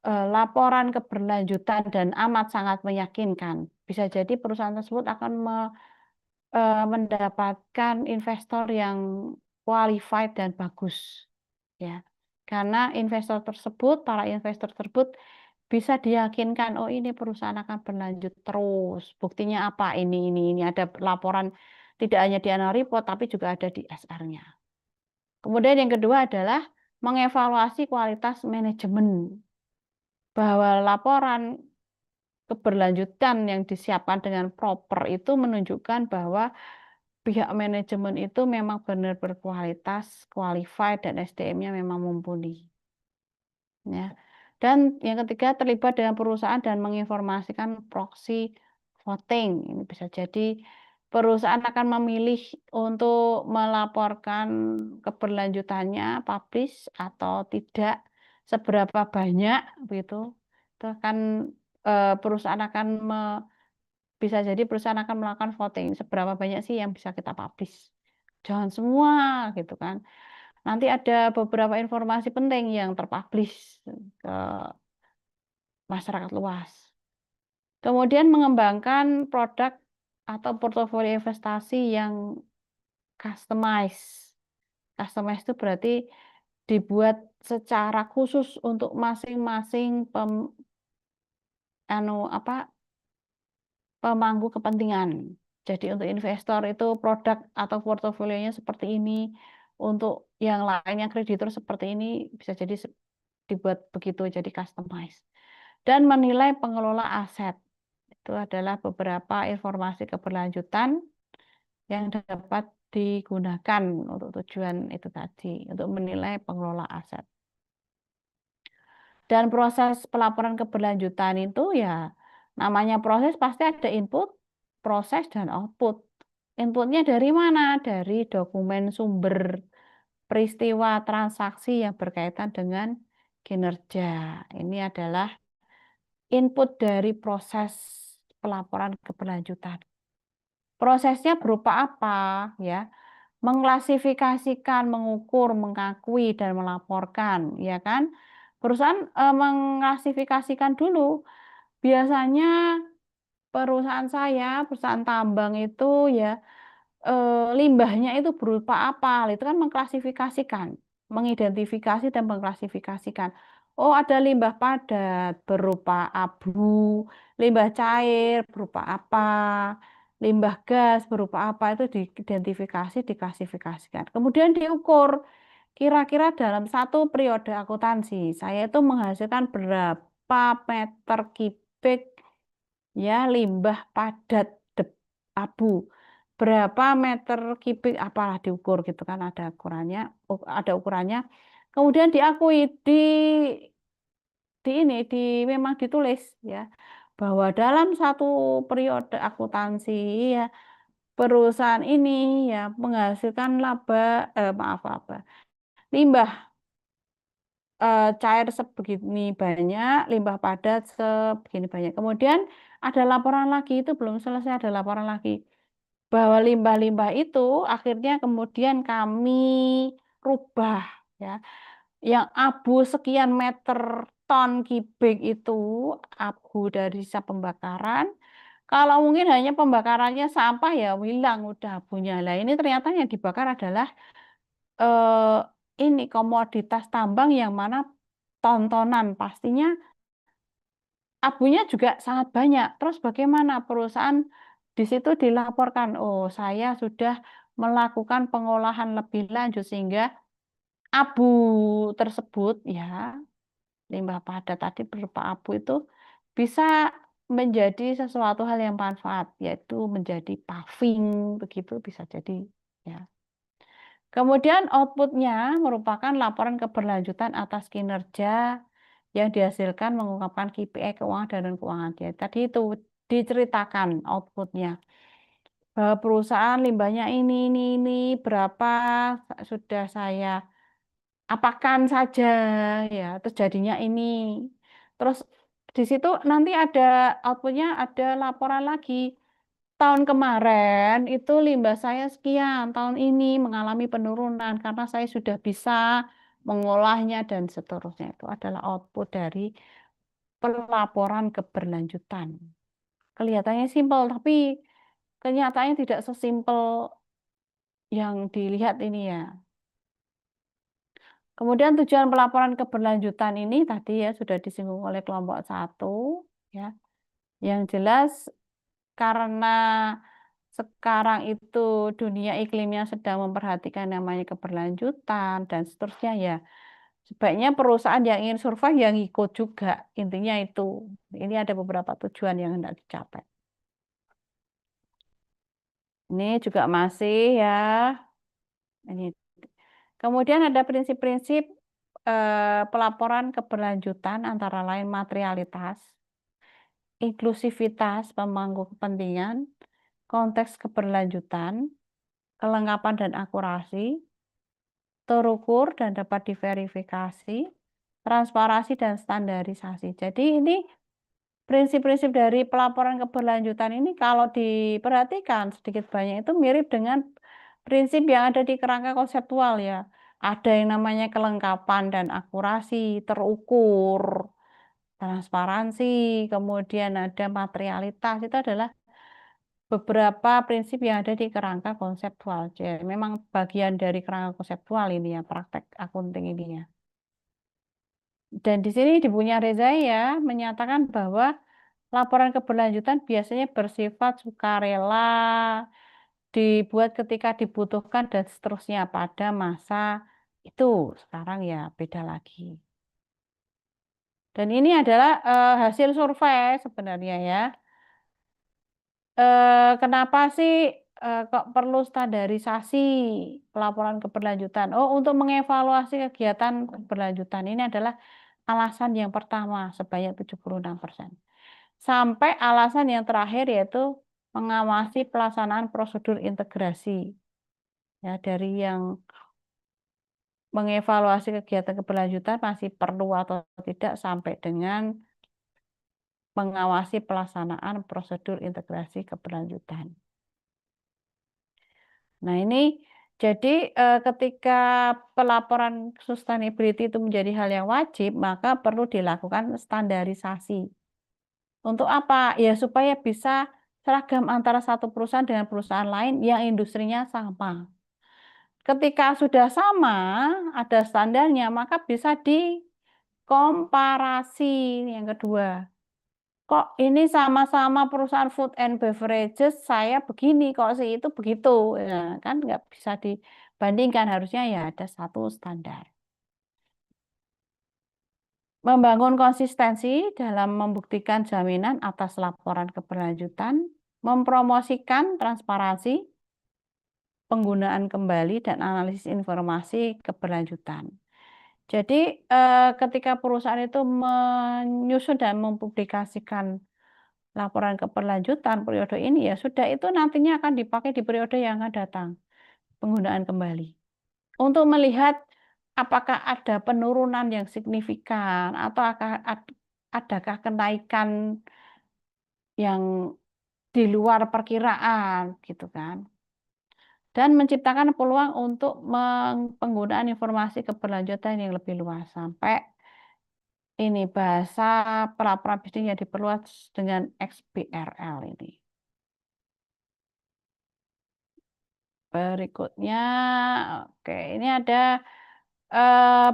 laporan keberlanjutan dan amat sangat meyakinkan. Bisa jadi perusahaan tersebut akan mendapatkan investor yang qualified dan bagus. Ya. Karena para investor tersebut bisa diyakinkan, oh ini perusahaan akan berlanjut terus. Buktinya apa? Ini ada laporan tidak hanya di annual report tapi juga ada di SR-nya. Kemudian yang kedua adalah mengevaluasi kualitas manajemen. Bahwa laporan keberlanjutan yang disiapkan dengan proper itu menunjukkan bahwa pihak manajemen itu memang benar berkualitas, qualified, dan SDM-nya memang mumpuni. Ya. Dan yang ketiga terlibat dengan perusahaan dan menginformasikan proxy voting. Ini bisa jadi perusahaan akan memilih untuk melaporkan keberlanjutannya, publish atau tidak, seberapa banyak begitu. Itu akan perusahaan akan bisa jadi perusahaan akan melakukan voting seberapa banyak sih yang bisa kita publish. Jangan semua gitu kan. Nanti ada beberapa informasi penting yang terpublish ke masyarakat luas. Kemudian mengembangkan produk atau portofolio investasi yang customized Customize itu berarti dibuat secara khusus untuk masing-masing pemangku kepentingan. Jadi untuk investor itu produk atau portofolionya seperti ini, untuk yang lainnya kreditur seperti ini, bisa jadi dibuat begitu, jadi customize. Dan menilai pengelola aset. Itu adalah beberapa informasi keberlanjutan yang dapat digunakan untuk tujuan itu tadi, untuk menilai pengelola aset. Dan proses pelaporan keberlanjutan itu ya, namanya proses pasti ada input, proses, dan output. Inputnya dari mana? Dari dokumen sumber peristiwa transaksi yang berkaitan dengan kinerja. Ini adalah input dari proses pelaporan keberlanjutan. Prosesnya berupa apa? Ya, mengklasifikasikan, mengukur, mengakui, dan melaporkan, ya kan? Perusahaan mengklasifikasikan dulu. Biasanya perusahaan saya, perusahaan tambang itu ya, limbahnya itu berupa apa? Itu kan mengklasifikasikan, mengidentifikasi dan mengklasifikasikan. Oh, ada limbah padat berupa abu, limbah cair berupa apa, limbah gas berupa apa, itu diidentifikasi, diklasifikasikan. Kemudian diukur, kira-kira dalam satu periode akuntansi, saya itu menghasilkan berapa meter kubik ya limbah padat abu, berapa meter kubik apalah diukur gitu kan, ada ukurannya. Kemudian diakui memang ditulis ya bahwa dalam satu periode akuntansi ya perusahaan ini ya menghasilkan limbah cair sebegini banyak, limbah padat sebegini banyak. Kemudian ada laporan lagi, itu belum selesai, ada laporan lagi bahwa limbah-limbah itu akhirnya kemudian kami rubah ya. Yang abu sekian meter ton kubik itu abu dari sisa pembakaran. Kalau mungkin hanya pembakarannya sampah ya hilang udah abunya. Lah ini ternyata yang dibakar adalah ini komoditas tambang yang mana tontonan pastinya abunya juga sangat banyak. Terus bagaimana perusahaan di situ dilaporkan, oh saya sudah melakukan pengolahan lebih lanjut sehingga abu tersebut ya limbah padat tadi berupa abu itu bisa menjadi sesuatu hal yang manfaat, yaitu menjadi paving begitu bisa jadi ya. Kemudian outputnya merupakan laporan keberlanjutan atas kinerja yang dihasilkan mengungkapkan KPI keuangan dan keuangan dia. Tadi itu diceritakan outputnya. Bahwa perusahaan limbahnya ini berapa sudah saya apakan saja ya, terus jadinya ini. Terus di situ nanti ada outputnya, ada laporan lagi. Tahun kemarin itu limbah saya sekian, tahun ini mengalami penurunan karena saya sudah bisa mengolahnya dan seterusnya. Itu adalah output dari pelaporan keberlanjutan. Kelihatannya simpel, tapi kenyataannya tidak sesimpel yang dilihat ini ya. Kemudian tujuan pelaporan keberlanjutan ini tadi ya sudah disinggung oleh kelompok 1 ya. Yang jelas karena sekarang itu dunia iklimnya sedang memperhatikan namanya keberlanjutan dan seterusnya ya. Sebaiknya perusahaan yang ingin survive yang ikut juga. Intinya itu. Ini ada beberapa tujuan yang hendak dicapai. Ini juga masih ya. Ini. Kemudian ada prinsip-prinsip pelaporan keberlanjutan antara lain materialitas, inklusivitas pemangku kepentingan, konteks keberlanjutan, kelengkapan dan akurasi, terukur dan dapat diverifikasi, transparansi dan standarisasi. Jadi ini prinsip-prinsip dari pelaporan keberlanjutan ini kalau diperhatikan sedikit banyak itu mirip dengan prinsip yang ada di kerangka konseptual ya. Ada yang namanya kelengkapan dan akurasi, terukur, transparansi, kemudian ada materialitas, itu adalah beberapa prinsip yang ada di kerangka konseptual. Jadi, memang bagian dari kerangka konseptual ini ya, praktek akunting ini ya. Dan di sini di bukunya Reza ya menyatakan bahwa laporan keberlanjutan biasanya bersifat sukarela, dibuat ketika dibutuhkan dan seterusnya pada masa itu. Sekarang ya beda lagi. Dan ini adalah hasil survei sebenarnya ya. Kenapa sih kok perlu standarisasi pelaporan keberlanjutan? Oh, untuk mengevaluasi kegiatan keberlanjutan ini adalah alasan yang pertama sebanyak 76%. Sampai alasan yang terakhir yaitu mengawasi pelaksanaan prosedur integrasi. Ya, dari yang mengevaluasi kegiatan keberlanjutan masih perlu atau tidak sampai dengan mengawasi pelaksanaan prosedur integrasi keberlanjutan. Nah, ini jadi ketika pelaporan sustainability itu menjadi hal yang wajib, maka perlu dilakukan standarisasi. Untuk apa? Ya supaya bisa seragam antara satu perusahaan dengan perusahaan lain yang industrinya sama. Ketika sudah sama, ada standarnya, maka bisa dikomparasi. Yang kedua, kok ini sama-sama perusahaan food and beverages, saya begini, kok si itu begitu. Ya, kan nggak bisa dibandingkan, harusnya ya ada satu standar. Membangun konsistensi dalam membuktikan jaminan atas laporan keberlanjutan, mempromosikan transparansi, penggunaan kembali dan analisis informasi keberlanjutan. Jadi ketika perusahaan itu menyusun dan mempublikasikan laporan keberlanjutan periode ini ya sudah itu nantinya akan dipakai di periode yang akan datang, penggunaan kembali. Untuk melihat apakah ada penurunan yang signifikan atau adakah kenaikan yang di luar perkiraan gitu kan. Dan menciptakan peluang untuk penggunaan informasi keberlanjutan yang lebih luas sampai ini bahasa pelaporan bisnis yang diperluas dengan XBRL ini. Berikutnya, oke, ini ada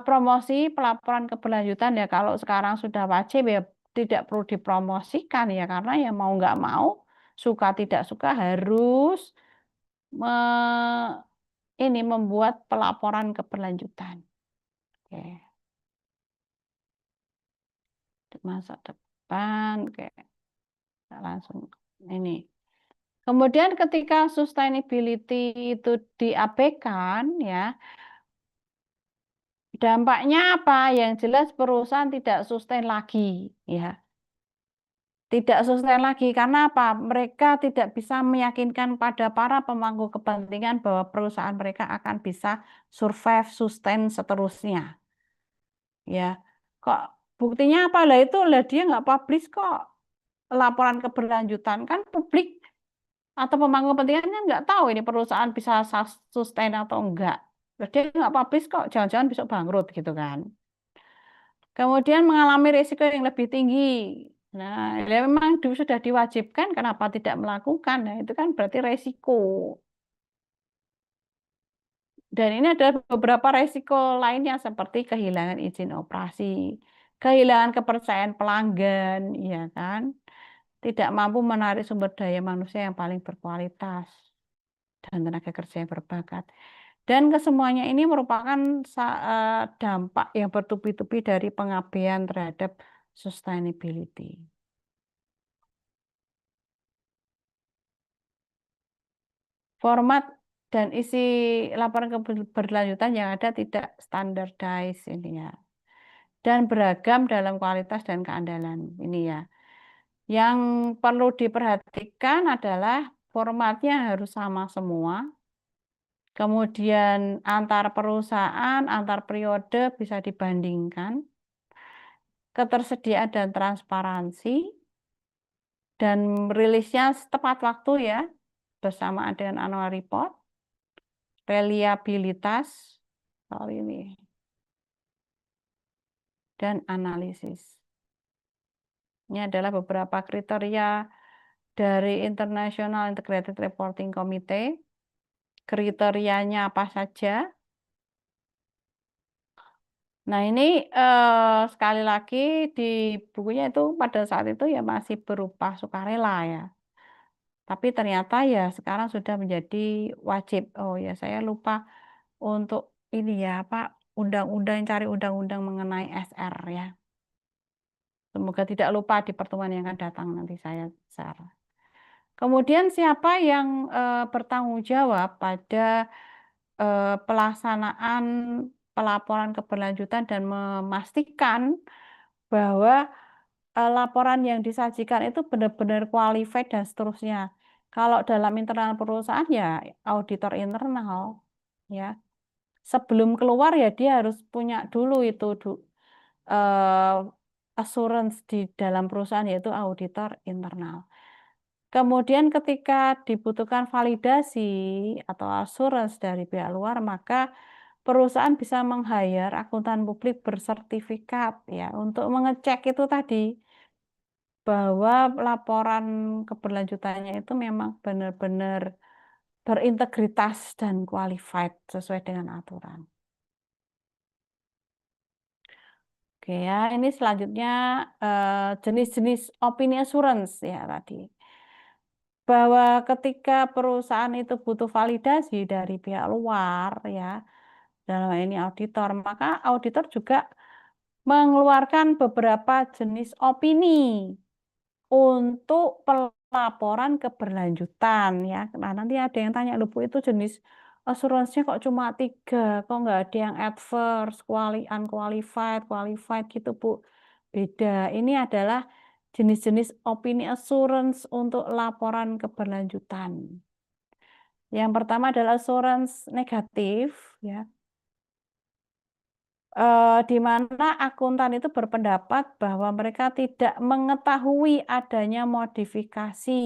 promosi pelaporan keberlanjutan ya. Kalau sekarang sudah wajib ya tidak perlu dipromosikan ya karena ya mau nggak mau, suka tidak suka harus ini membuat pelaporan keberlanjutan. Oke. Masa depan, oke. Langsung ini. Kemudian ketika sustainability itu diabaikan ya, dampaknya apa? Yang jelas perusahaan tidak sustain lagi ya. Tidak sustain lagi karena apa? Mereka tidak bisa meyakinkan pada para pemangku kepentingan bahwa perusahaan mereka akan bisa survive, sustain seterusnya. Ya, kok buktinya apa lah itu? Lah dia nggak publish kok laporan keberlanjutan kan publik atau pemangku kepentingan kan nggak tahu ini perusahaan bisa sustain atau enggak. Dia nggak publish kok, jangan-jangan besok bangkrut gitu kan. Kemudian mengalami risiko yang lebih tinggi. Nah, ya memang sudah diwajibkan, kenapa tidak melakukan? Nah, itu kan berarti resiko. Dan ini ada beberapa resiko lainnya seperti kehilangan izin operasi, kehilangan kepercayaan pelanggan, ya kan? Tidak mampu menarik sumber daya manusia yang paling berkualitas dan tenaga kerja yang berbakat. Dan kesemuanya ini merupakan dampak yang bertubi-tubi dari pengabaian terhadap sustainability. Format dan isi laporan keberlanjutan yang ada tidak standardized ini ya. Dan beragam dalam kualitas dan keandalan ini ya. Yang perlu diperhatikan adalah formatnya harus sama semua. Kemudian antar perusahaan, antar periode bisa dibandingkan. Ketersediaan dan transparansi. Dan rilisnya tepat waktu ya, bersamaan dengan annual report. Reliabilitas, ini. Dan analisis. Ini adalah beberapa kriteria dari International Integrated Reporting Committee. Kriterianya apa saja? Nah, ini sekali lagi di bukunya itu pada saat itu ya masih berupa sukarela ya. Tapi ternyata ya sekarang sudah menjadi wajib. Oh ya, saya lupa untuk ini ya apa undang-undang cari undang-undang mengenai SR ya. Semoga tidak lupa di pertemuan yang akan datang nanti saya share. Kemudian siapa yang bertanggung jawab pada pelaksanaan pelaporan keberlanjutan dan memastikan bahwa laporan yang disajikan itu benar-benar qualified dan seterusnya. Kalau dalam internal perusahaan ya auditor internal ya. Sebelum keluar ya dia harus punya dulu itu assurance di dalam perusahaan yaitu auditor internal. Kemudian ketika dibutuhkan validasi atau assurance dari pihak luar, maka perusahaan bisa meng-hire akuntan publik bersertifikat ya untuk mengecek itu tadi bahwa laporan keberlanjutannya itu memang benar-benar berintegritas dan qualified sesuai dengan aturan. Oke ya, ini selanjutnya jenis-jenis opini assurance ya tadi. Bahwa ketika perusahaan itu butuh validasi dari pihak luar ya, dalam hal ini auditor, maka auditor juga mengeluarkan beberapa jenis opini untuk pelaporan keberlanjutan ya. Nah, nanti ada yang tanya, "Loh, Bu, itu jenis asuransinya kok cuma 3, kok nggak ada yang adverse, unqualified, qualified gitu, Bu?" Beda. Ini adalah jenis-jenis opini assurance untuk laporan keberlanjutan. Yang pertama adalah assurance negatif ya. Di mana akuntan itu berpendapat bahwa mereka tidak mengetahui adanya modifikasi.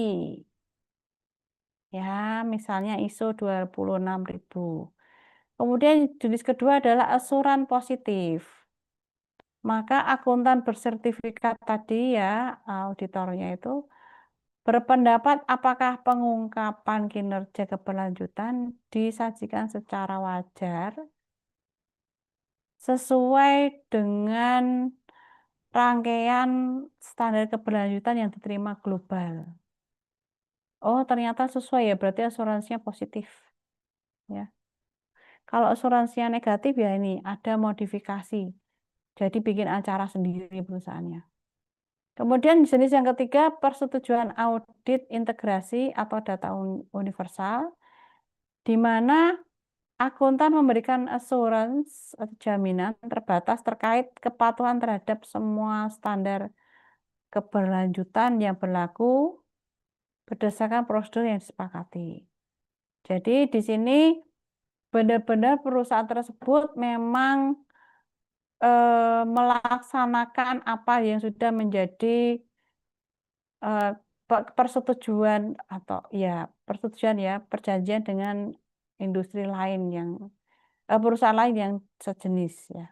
Ya, misalnya ISO 26000. Kemudian jenis kedua adalah asuran positif. Maka akuntan bersertifikat tadi ya, auditornya itu berpendapat apakah pengungkapan kinerja keberlanjutan disajikan secara wajar sesuai dengan rangkaian standar keberlanjutan yang diterima global. Oh, ternyata sesuai ya, berarti asuransinya positif. Ya. Kalau asuransinya negatif ya ini ada modifikasi. Jadi bikin acara sendiri perusahaannya. Kemudian jenis yang ketiga, persetujuan audit integrasi atau data universal, di mana akuntan memberikan assurance atau jaminan terbatas terkait kepatuhan terhadap semua standar keberlanjutan yang berlaku berdasarkan prosedur yang disepakati. Jadi di sini benar-benar perusahaan tersebut memang melaksanakan apa yang sudah menjadi persetujuan atau ya persetujuan ya perjanjian dengan industri lain yang perusahaan lain yang sejenis ya.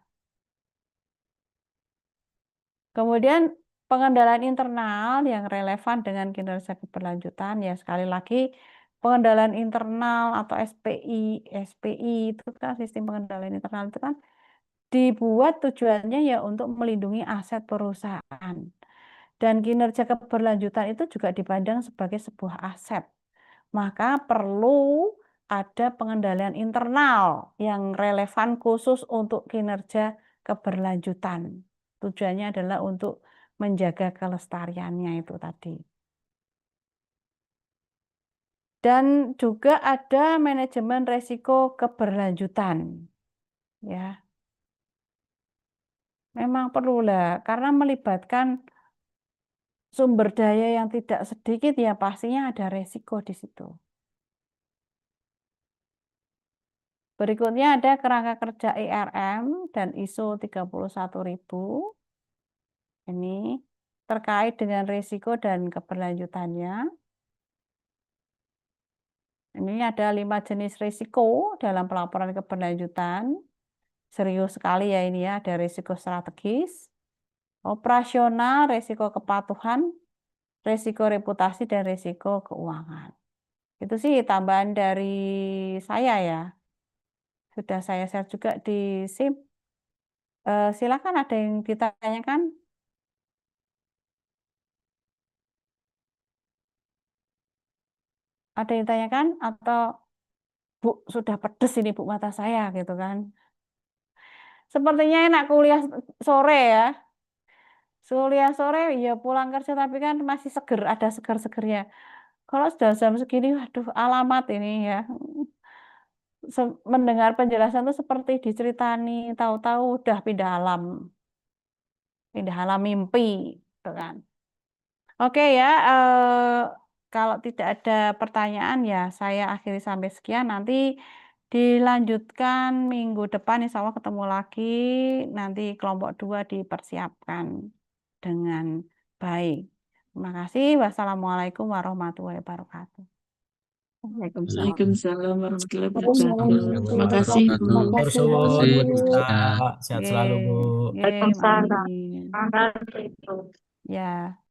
Kemudian pengendalian internal yang relevan dengan kinerja keberlanjutan ya sekali lagi pengendalian internal atau SPI itu kan sistem pengendalian internal itu kan dibuat tujuannya ya untuk melindungi aset perusahaan. Dan kinerja keberlanjutan itu juga dipandang sebagai sebuah aset. Maka perlu ada pengendalian internal yang relevan khusus untuk kinerja keberlanjutan. Tujuannya adalah untuk menjaga kelestariannya itu tadi. Dan juga ada manajemen resiko keberlanjutan. Ya. Memang perlulah karena melibatkan sumber daya yang tidak sedikit ya pastinya ada resiko di situ. Berikutnya ada kerangka kerja IRM dan ISO 31000. Ini terkait dengan risiko dan keberlanjutannya. Ini ada 5 jenis risiko dalam pelaporan keberlanjutan. Serius sekali ya ini ya, ada risiko strategis, operasional, risiko kepatuhan, resiko reputasi dan resiko keuangan. Itu sih tambahan dari saya ya. Sudah saya share juga di SIP. Silakan ada yang ditanyakan? Ada yang ditanyakan atau Bu sudah pedes ini Bu mata saya gitu kan? Sepertinya enak kuliah sore ya. Kuliah sore ya pulang kerja tapi kan masih seger, ada seger-segernya. Kalau sudah jam segini, waduh alamat ini ya. Mendengar penjelasan itu seperti diceritani, tahu-tahu udah pindah alam mimpi, gitu kan. Oke ya, kalau tidak ada pertanyaan ya saya akhiri sampai sekian. Nanti dilanjutkan minggu depan, insya Allah ketemu lagi. Nanti kelompok 2 dipersiapkan dengan baik. Terima kasih. Wassalamualaikum warahmatullahi wabarakatuh. Waalaikumsalam warahmatullahi wabarakatuh. Terima kasih, Bu. Terima Terima kasih, kasih, Bu Dita. ya. Sehat selalu, Bu. Ye, Waalaikumsalam. amin. Ya.